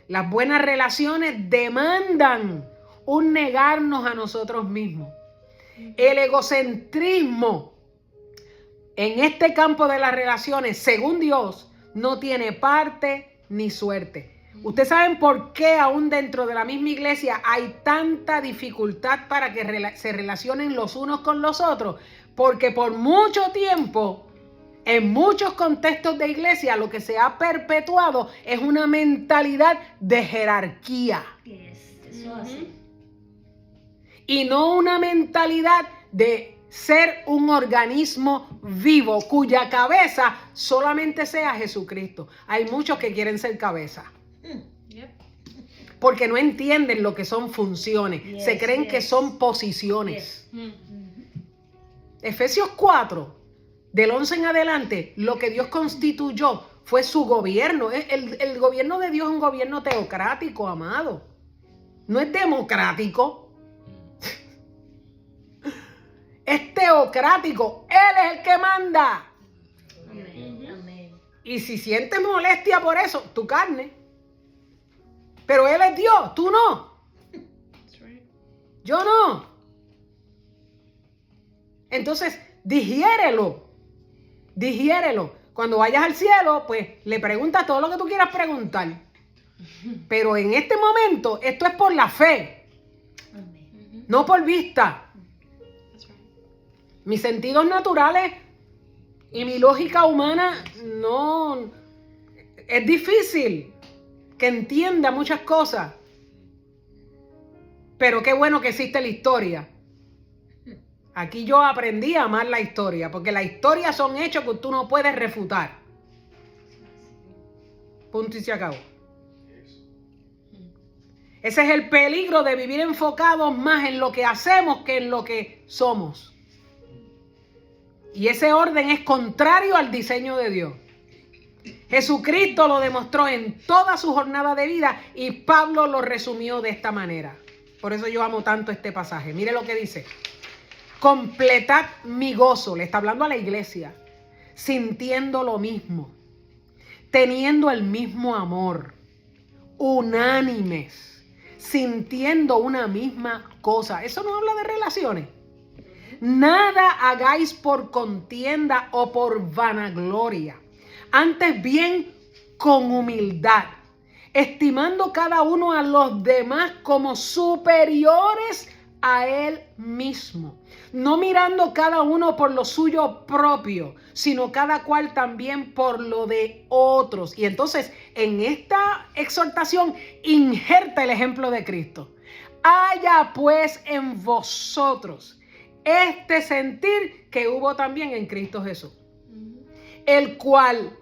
Speaker 1: Las buenas relaciones demandan un negarnos a nosotros mismos. El egocentrismo en este campo de las relaciones, según Dios, no tiene parte ni suerte. ¿Ustedes saben por qué aún dentro de la misma iglesia hay tanta dificultad para que se relacionen los unos con los otros? Porque por mucho tiempo, en muchos contextos de iglesia, lo que se ha perpetuado es una mentalidad de jerarquía.
Speaker 2: Eso así.
Speaker 1: Y no una mentalidad de ser un organismo vivo cuya cabeza solamente sea Jesucristo. Hay muchos que quieren ser cabeza. Porque no entienden lo que son funciones. Se creen que son posiciones. Efesios 4, del 11 en adelante, lo que Dios constituyó fue su gobierno. El gobierno de Dios es un gobierno teocrático, amado. No es democrático. Es teocrático. Él es el que manda.
Speaker 2: Amén.
Speaker 1: Y si sientes molestia por eso, tu carne. Pero Él es Dios, tú no. Yo no. Entonces, digiérelo. Cuando vayas al cielo, pues le preguntas todo lo que tú quieras preguntar. Pero en este momento, esto es por la fe,
Speaker 2: Amén.
Speaker 1: no por vista.
Speaker 3: That's right.
Speaker 1: Mis sentidos naturales y mi lógica humana no... Es difícil que entienda muchas cosas. Pero qué bueno que existe la historia. Aquí yo aprendí a amar la historia, porque la historia son hechos que tú no puedes refutar. Punto y se acabó. Ese es el peligro de vivir enfocados más en lo que hacemos que en lo que somos. Y ese orden es contrario al diseño de Dios. Jesucristo lo demostró en toda su jornada de vida y Pablo lo resumió de esta manera. Por eso yo amo tanto este pasaje. Mire lo que dice. Completad mi gozo, le está hablando a la iglesia, sintiendo lo mismo, teniendo el mismo amor, unánimes, sintiendo una misma cosa. Eso no habla de relaciones. Nada hagáis por contienda o por vanagloria, antes bien con humildad, estimando cada uno a los demás como superiores a él mismo, no mirando cada uno por lo suyo propio, sino cada cual también por lo de otros. Y entonces en esta exhortación injerta el ejemplo de Cristo. Haya pues en vosotros este sentir que hubo también en Cristo Jesús, el cual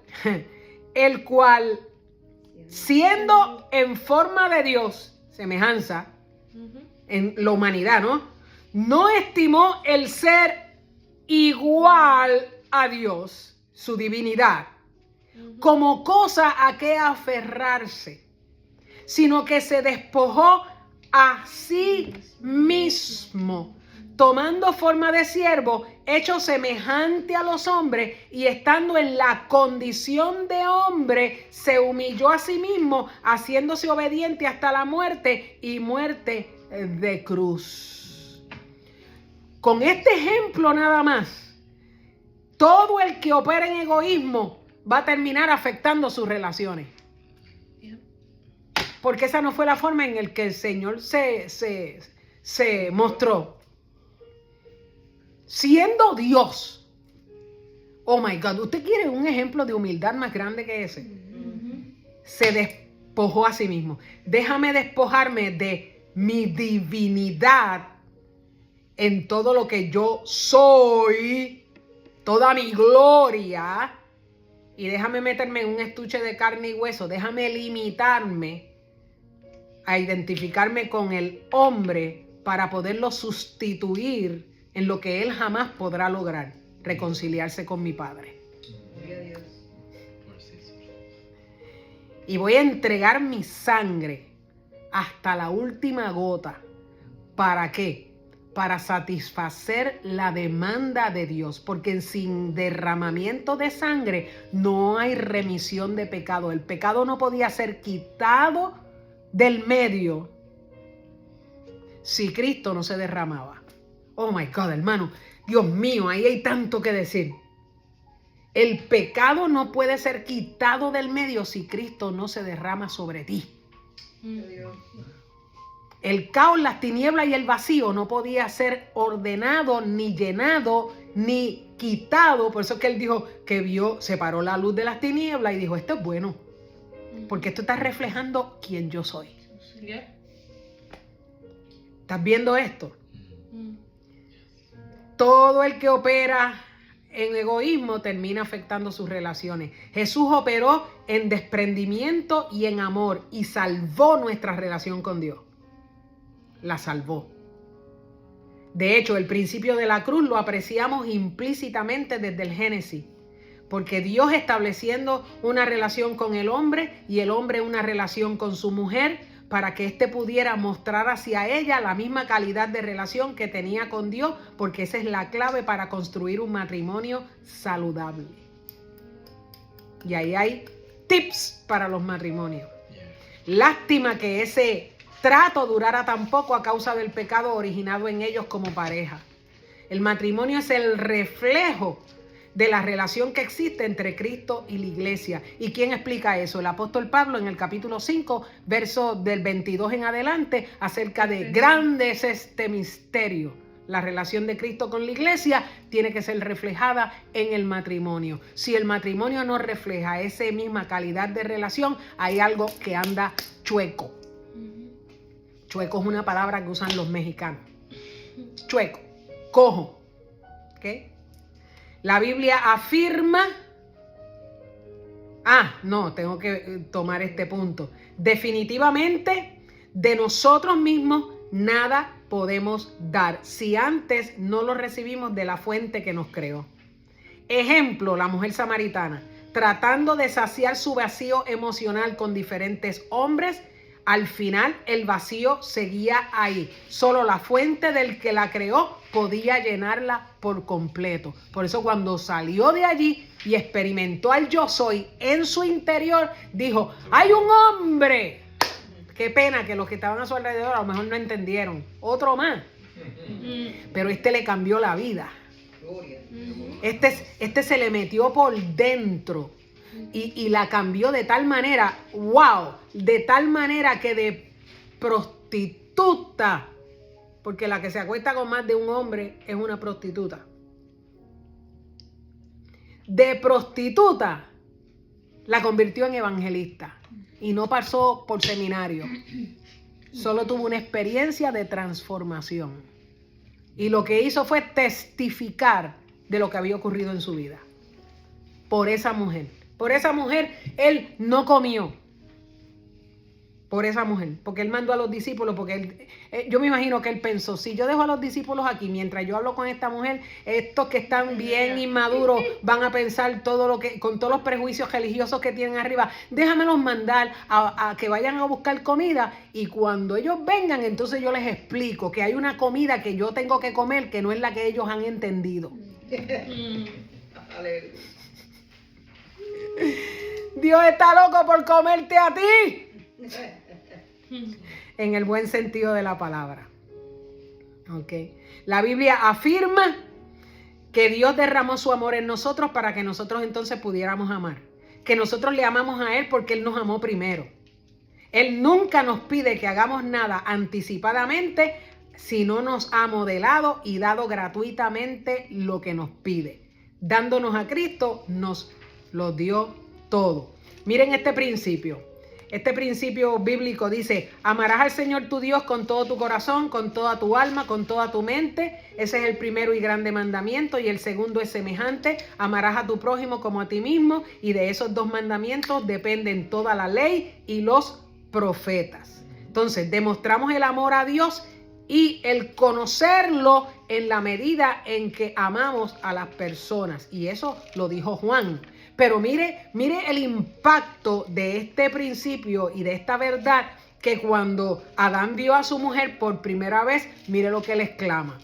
Speaker 1: siendo en forma de Dios, semejanza, en la humanidad, no estimó el ser igual a Dios, su divinidad, como cosa a que aferrarse, sino que se despojó a sí mismo, tomando forma de siervo, hecho semejante a los hombres, y estando en la condición de hombre, se humilló a sí mismo, haciéndose obediente hasta la muerte y muerte de cruz. Con este ejemplo nada más, todo el que opera en egoísmo va a terminar afectando sus relaciones. Porque esa no fue la forma en la que el Señor se mostró. Siendo Dios. Oh my God, ¿usted quiere un ejemplo de humildad más grande que ese? Se despojó a sí mismo. Déjame despojarme de mi divinidad en todo lo que yo soy, toda mi gloria, y déjame meterme en un estuche de carne y hueso. Déjame limitarme a identificarme con el hombre para poderlo sustituir en lo que él jamás podrá lograr, reconciliarse con mi Padre. Y voy a entregar mi sangre hasta la última gota. ¿Para qué? Para satisfacer la demanda de Dios, porque sin derramamiento de sangre no hay remisión de pecado. El pecado no podía ser quitado del medio si Cristo no se derramaba. Oh my God, hermano, Dios mío, ahí hay tanto que decir. El pecado no puede ser quitado del medio si Cristo no se derrama sobre ti. El caos, las tinieblas y el vacío no podía ser ordenado, ni llenado, ni quitado. Por eso es que él dijo que vio, separó la luz de las tinieblas y dijo, esto es bueno, porque esto está reflejando quién yo soy. ¿Estás viendo esto? Todo el que opera en egoísmo termina afectando sus relaciones. Jesús operó en desprendimiento y en amor y salvó nuestra relación con Dios. La salvó. De hecho, el principio de la cruz lo apreciamos implícitamente desde el Génesis, porque Dios estableciendo una relación con el hombre y el hombre una relación con su mujer, para que éste pudiera mostrar hacia ella la misma calidad de relación que tenía con Dios, porque esa es la clave para construir un matrimonio saludable. Y ahí hay tips para los matrimonios. Lástima que ese trato durara tan poco a causa del pecado originado en ellos como pareja. El matrimonio es el reflejo de la relación que existe entre Cristo y la iglesia. ¿Y quién explica eso? El apóstol Pablo en el capítulo 5, verso del 22 en adelante, acerca de grande es este misterio. La relación de Cristo con la iglesia tiene que ser reflejada en el matrimonio. Si el matrimonio no refleja esa misma calidad de relación, hay algo que anda chueco. Chueco es una palabra que usan los mexicanos. Chueco, cojo. ¿Okay? La Biblia afirma... tengo que tomar este punto. Definitivamente, de nosotros mismos nada podemos dar si antes no lo recibimos de la fuente que nos creó. Ejemplo, la mujer samaritana, tratando de saciar su vacío emocional con diferentes hombres, al final el vacío seguía ahí. Solo la fuente del que la creó podía llenarla por completo. Por eso cuando salió de allí y experimentó al yo soy en su interior, dijo, ¡hay un hombre! Qué pena que los que estaban a su alrededor a lo mejor no entendieron. Otro más. Pero este le cambió la vida. Este se le metió por dentro y la cambió de tal manera, wow, de tal manera que de prostituta, porque la que se acuesta con más de un hombre es una prostituta. De prostituta la convirtió en evangelista. Y no pasó por seminario. Solo tuvo una experiencia de transformación. Y lo que hizo fue testificar de lo que había ocurrido en su vida. Por esa mujer. Por esa mujer él no comió. Por esa mujer. Porque él mandó a los discípulos. Porque yo me imagino que él pensó, si yo dejo a los discípulos aquí mientras yo hablo con esta mujer, estos que están bien inmaduros van a pensar todo lo que, con todos los prejuicios religiosos que tienen arriba, déjamelos mandar a que vayan a buscar comida, y cuando ellos vengan entonces yo les explico que hay una comida que yo tengo que comer que no es la que ellos han entendido. Dios está loco por comerte a ti. En el buen sentido de la palabra. Okay. La Biblia afirma que Dios derramó su amor en nosotros para que nosotros entonces pudiéramos amar. Que nosotros le amamos a Él porque Él nos amó primero. Él nunca nos pide que hagamos nada anticipadamente si no nos ha modelado y dado gratuitamente lo que nos pide. Dándonos a Cristo, nos lo dio todo. Miren este principio. Este principio bíblico dice, amarás al Señor tu Dios con todo tu corazón, con toda tu alma, con toda tu mente. Ese es el primero y grande mandamiento. Y el segundo es semejante, amarás a tu prójimo como a ti mismo. Y de esos dos mandamientos dependen toda la ley y los profetas. Entonces, demostramos el amor a Dios y el conocerlo en la medida en que amamos a las personas. Y eso lo dijo Juan. Pero mire el impacto de este principio y de esta verdad, que cuando Adán vio a su mujer por primera vez, mire lo que él exclama.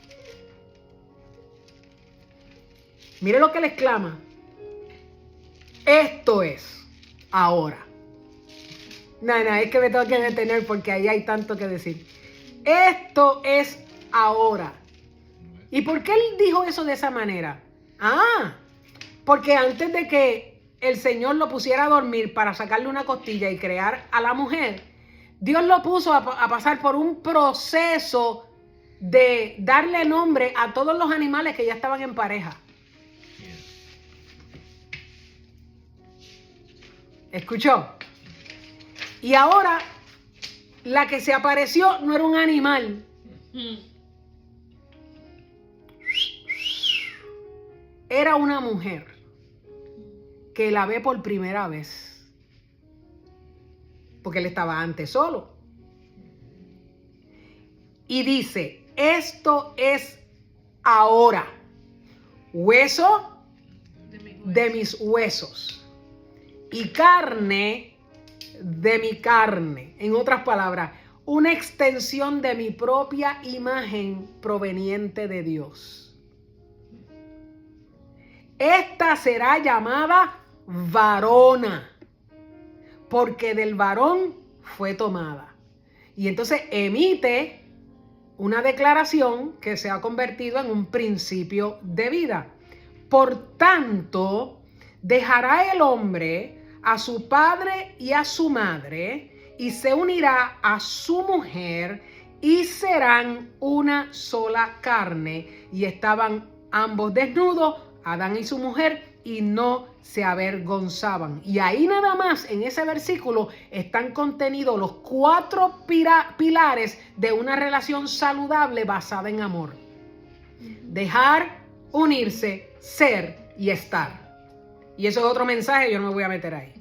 Speaker 1: Mire lo que él exclama. Esto es ahora. Es que me tengo que detener porque ahí hay tanto que decir. Esto es ahora. ¿Y por qué él dijo eso de esa manera? Porque antes de que el Señor lo pusiera a dormir para sacarle una costilla y crear a la mujer, Dios lo puso a pasar por un proceso de darle nombre a todos los animales que ya estaban en pareja. ¿Escuchó? Y ahora, la que se apareció no era un animal. Era una mujer que la ve por primera vez. Porque él estaba antes solo. Y dice, esto es ahora hueso de mis huesos y carne de mi carne. En otras palabras, una extensión de mi propia imagen proveniente de Dios. Esta será llamada varona, porque del varón fue tomada. Y entonces emite una declaración que se ha convertido en un principio de vida. Por tanto, dejará el hombre a su padre y a su madre y se unirá a su mujer y serán una sola carne. Y estaban ambos desnudos, Adán y su mujer, y no se avergonzaban. Y ahí nada más, en ese versículo, están contenidos los 4 pilares de una relación saludable basada en amor. Dejar, unirse, ser y estar. Y eso es otro mensaje, yo no me voy a meter ahí.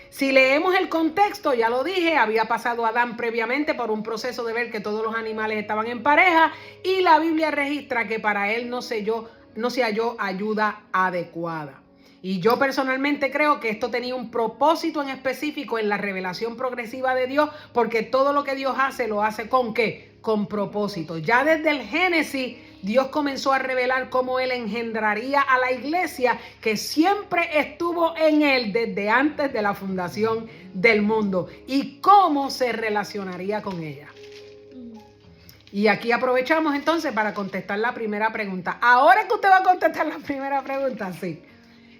Speaker 1: Si leemos el contexto, ya lo dije, había pasado Adán previamente por un proceso de ver que todos los animales estaban en pareja y la Biblia registra que para él no se halló ayuda adecuada. Y yo personalmente creo que esto tenía un propósito en específico en la revelación progresiva de Dios, porque todo lo que Dios hace, lo hace ¿con qué? Con propósito. Ya desde el Génesis, Dios comenzó a revelar cómo Él engendraría a la iglesia que siempre estuvo en Él desde antes de la fundación del mundo y cómo se relacionaría con ella. Y aquí aprovechamos entonces para contestar la primera pregunta. Ahora que usted va a contestar la primera pregunta, sí.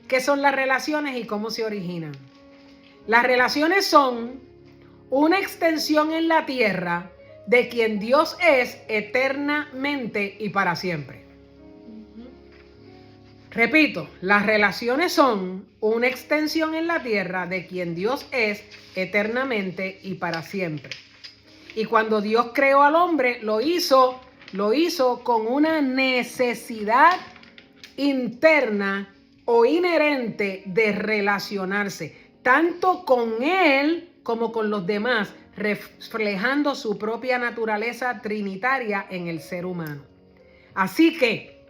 Speaker 1: ¿Qué son las relaciones y cómo se originan? Las relaciones son una extensión en la tierra de quien Dios es eternamente y para siempre. Repito, las relaciones son una extensión en la tierra de quien Dios es eternamente y para siempre. Y cuando Dios creó al hombre, lo hizo con una necesidad interna o inherente de relacionarse, tanto con Él como con los demás, reflejando su propia naturaleza trinitaria en el ser humano. Así que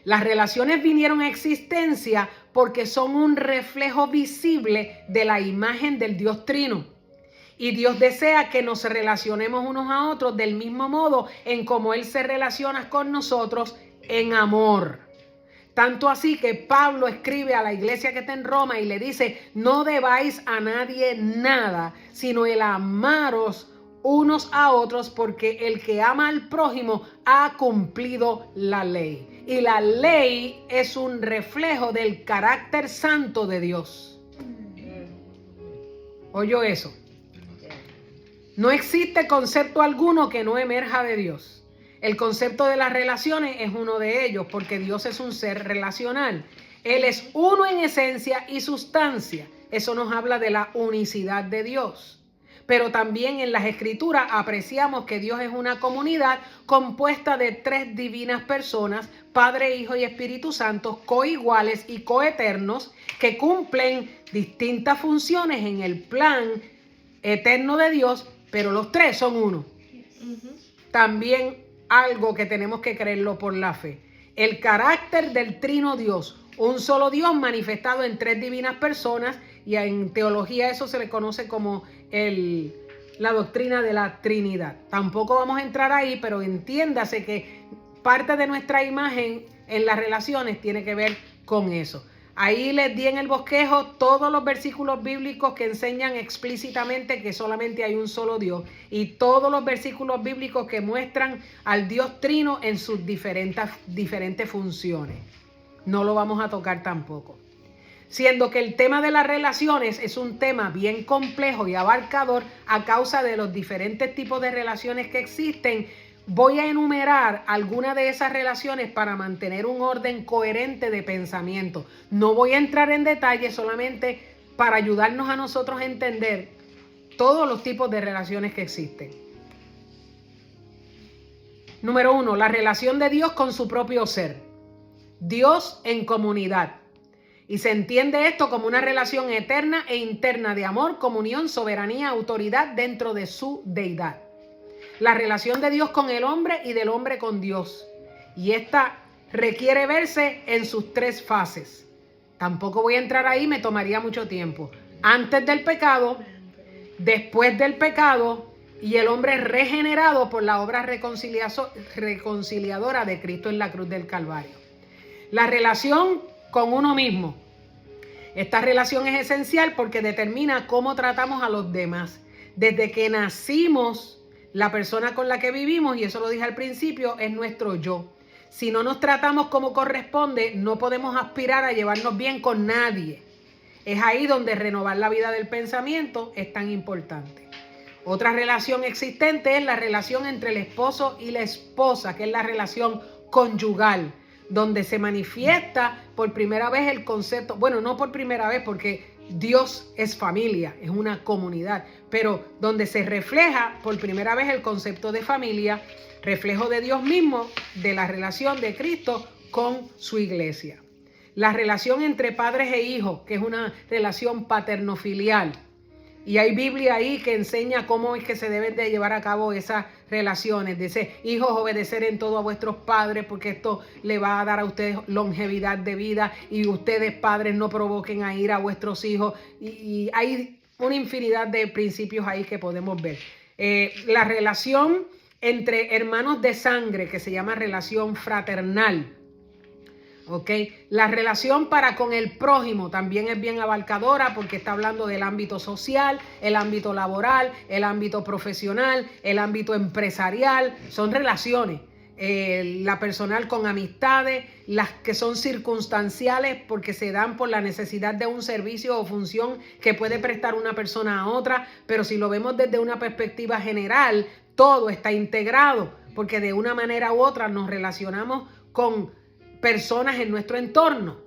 Speaker 1: las relaciones vinieron a existencia porque son un reflejo visible de la imagen del Dios Trino. Y Dios desea que nos relacionemos unos a otros del mismo modo en como Él se relaciona con nosotros en amor. Tanto así que Pablo escribe a la iglesia que está en Roma y le dice: no debáis a nadie nada, sino el amaros unos a otros, porque el que ama al prójimo ha cumplido la ley. Y la ley es un reflejo del carácter santo de Dios. ¿Oyó eso? No existe concepto alguno que no emerja de Dios. El concepto de las relaciones es uno de ellos, porque Dios es un ser relacional. Él es uno en esencia y sustancia. Eso nos habla de la unicidad de Dios. Pero también en las Escrituras apreciamos que Dios es una comunidad compuesta de 3 divinas personas, Padre, Hijo y Espíritu Santo, coiguales y coeternos, que cumplen distintas funciones en el plan eterno de Dios, pero los 3 son uno. También algo que tenemos que creerlo por la fe. El carácter del trino Dios, un solo Dios manifestado en 3 divinas personas, y en teología eso se le conoce como la doctrina de la Trinidad. Tampoco vamos a entrar ahí, pero entiéndase que parte de nuestra imagen en las relaciones tiene que ver con eso. Ahí les di en el bosquejo todos los versículos bíblicos que enseñan explícitamente que solamente hay un solo Dios, y todos los versículos bíblicos que muestran al Dios Trino en sus diferentes funciones. No lo vamos a tocar tampoco. Siendo que el tema de las relaciones es un tema bien complejo y abarcador a causa de los diferentes tipos de relaciones que existen, voy a enumerar algunas de esas relaciones para mantener un orden coherente de pensamiento. No voy a entrar en detalle, solamente para ayudarnos a nosotros a entender todos los tipos de relaciones que existen. Número 1, la relación de Dios con su propio ser. Dios en comunidad. Y se entiende esto como una relación eterna e interna de amor, comunión, soberanía, autoridad dentro de su deidad. La relación de Dios con el hombre y del hombre con Dios. Y esta requiere verse en sus 3 fases. Tampoco voy a entrar ahí, me tomaría mucho tiempo. Antes del pecado, después del pecado y el hombre regenerado por la obra reconciliadora de Cristo en la cruz del Calvario. La relación con uno mismo. Esta relación es esencial porque determina cómo tratamos a los demás. Desde que nacimos, la persona con la que vivimos, y eso lo dije al principio, es nuestro yo. Si no nos tratamos como corresponde, no podemos aspirar a llevarnos bien con nadie. Es ahí donde renovar la vida del pensamiento es tan importante. Otra relación existente es la relación entre el esposo y la esposa, que es la relación conyugal, donde se manifiesta por primera vez el concepto, bueno, no por primera vez porque Dios es familia, es una comunidad, pero donde se refleja por primera vez el concepto de familia, reflejo de Dios mismo, de la relación de Cristo con su iglesia. La relación entre padres e hijos, que es una relación paterno-filial. Y hay Biblia ahí que enseña cómo es que se deben de llevar a cabo esas relaciones. Dice, hijos, obedecer en todo a vuestros padres, porque esto le va a dar a ustedes longevidad de vida, y ustedes, padres, no provoquen a ira a vuestros hijos. Y hay una infinidad de principios ahí que podemos ver. La relación entre hermanos de sangre, que se llama relación fraternal. Okay. La relación para con el prójimo también es bien abarcadora, porque está hablando del ámbito social, el ámbito laboral, el ámbito profesional, el ámbito empresarial. Son relaciones, la personal con amistades, las que son circunstanciales porque se dan por la necesidad de un servicio o función que puede prestar una persona a otra, pero si lo vemos desde una perspectiva general, todo está integrado, porque de una manera u otra nos relacionamos con personas en nuestro entorno.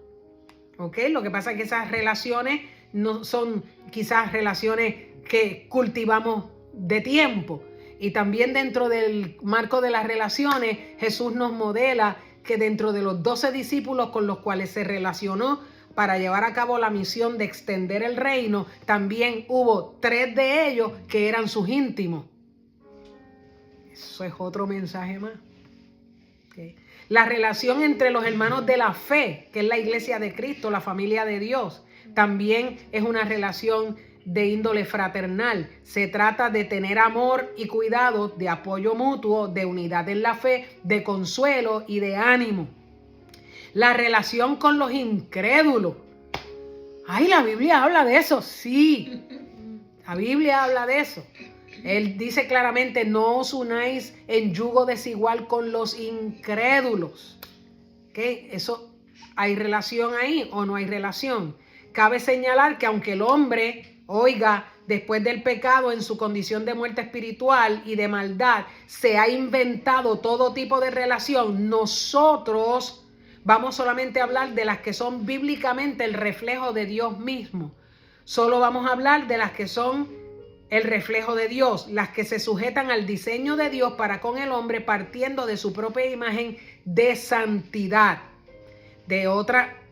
Speaker 1: ¿Ok? Lo que pasa es que esas relaciones no son quizás relaciones que cultivamos de tiempo. Y también dentro del marco de las relaciones, Jesús nos modela que dentro de los 12 discípulos con los cuales se relacionó para llevar a cabo la misión de extender el reino, también hubo 3 de ellos que eran sus íntimos. Eso es otro mensaje más. ¿Okay? La relación entre los hermanos de la fe, que es la iglesia de Cristo, la familia de Dios, también es una relación de índole fraternal. Se trata de tener amor y cuidado, de apoyo mutuo, de unidad en la fe, de consuelo y de ánimo. La relación con los incrédulos. Ay, la Biblia habla de eso, sí. La Biblia habla de eso. Él dice claramente, no os unáis en yugo desigual con los incrédulos. ¿Okay? Eso, ¿hay relación ahí o no hay relación? Cabe señalar que aunque el hombre, oiga, después del pecado en su condición de muerte espiritual y de maldad, se ha inventado todo tipo de relación, nosotros vamos solamente a hablar de las que son bíblicamente el reflejo de Dios mismo. Solo vamos a hablar de las que son el reflejo de Dios, las que se sujetan al diseño de Dios para con el hombre, partiendo de su propia imagen de santidad.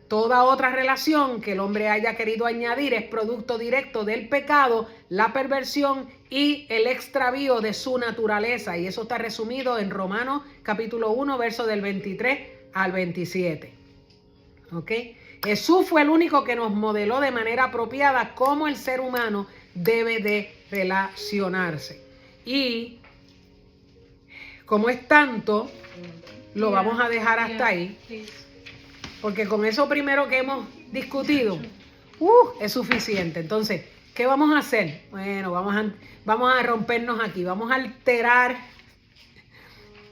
Speaker 1: Toda otra relación que el hombre haya querido añadir es producto directo del pecado, la perversión y el extravío de su naturaleza. Y eso está resumido en Romanos capítulo 1, verso del 23 al 27. ¿Ok? Jesús fue el único que nos modeló de manera apropiada cómo el ser humano debe de relacionarse. Y como es tanto, lo vamos a dejar hasta ahí, porque con eso primero que hemos discutido es suficiente. Entonces, ¿qué vamos a hacer? Bueno, vamos a rompernos aquí, vamos a alterar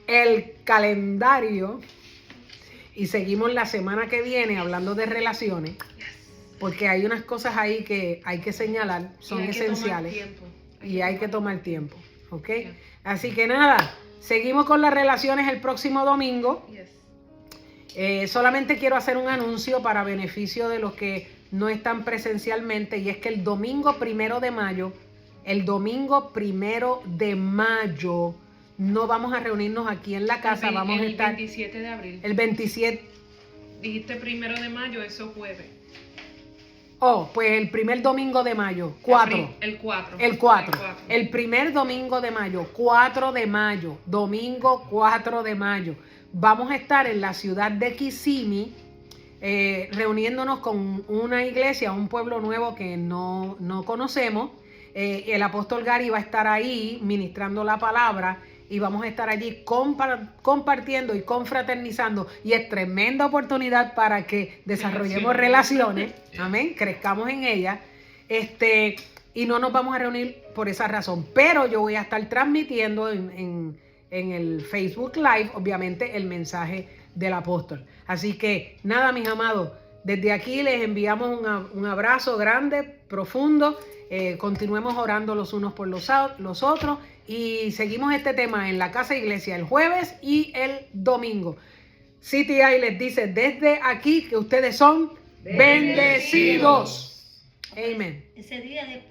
Speaker 1: el calendario y seguimos la semana que viene hablando de relaciones, porque hay unas cosas ahí que hay que señalar, son esenciales y hay que tomar tiempo, ¿ok? Así que nada, seguimos con las relaciones el próximo domingo. Solamente quiero hacer un anuncio para beneficio de los que no están presencialmente, y es que el domingo 1 de mayo, no vamos a reunirnos aquí en la casa, vamos a estar...
Speaker 3: El 27 de abril.
Speaker 1: El 27...
Speaker 3: Dijiste 1 de mayo, eso es jueves.
Speaker 1: Oh, pues el primer domingo de mayo, 4.
Speaker 3: El 4.
Speaker 1: El 4. El primer domingo de mayo, 4 de mayo, domingo 4 de mayo. Vamos a estar en la ciudad de Kissimmee, reuniéndonos con una iglesia, un pueblo nuevo que no conocemos. El apóstol Gary va a estar ahí ministrando la palabra y vamos a estar allí compartiendo y confraternizando, y es tremenda oportunidad para que desarrollemos relaciones, amén, crezcamos en ellas, y no nos vamos a reunir por esa razón, pero yo voy a estar transmitiendo en el Facebook Live, obviamente, el mensaje del apóstol. Así que nada, mis amados, desde aquí les enviamos un abrazo grande, profundo. Continuemos orando los unos por los otros y seguimos este tema en la Casa Iglesia el jueves y el domingo. CTI les dice desde aquí que ustedes son bendecidos. Amén.
Speaker 2: Ese día después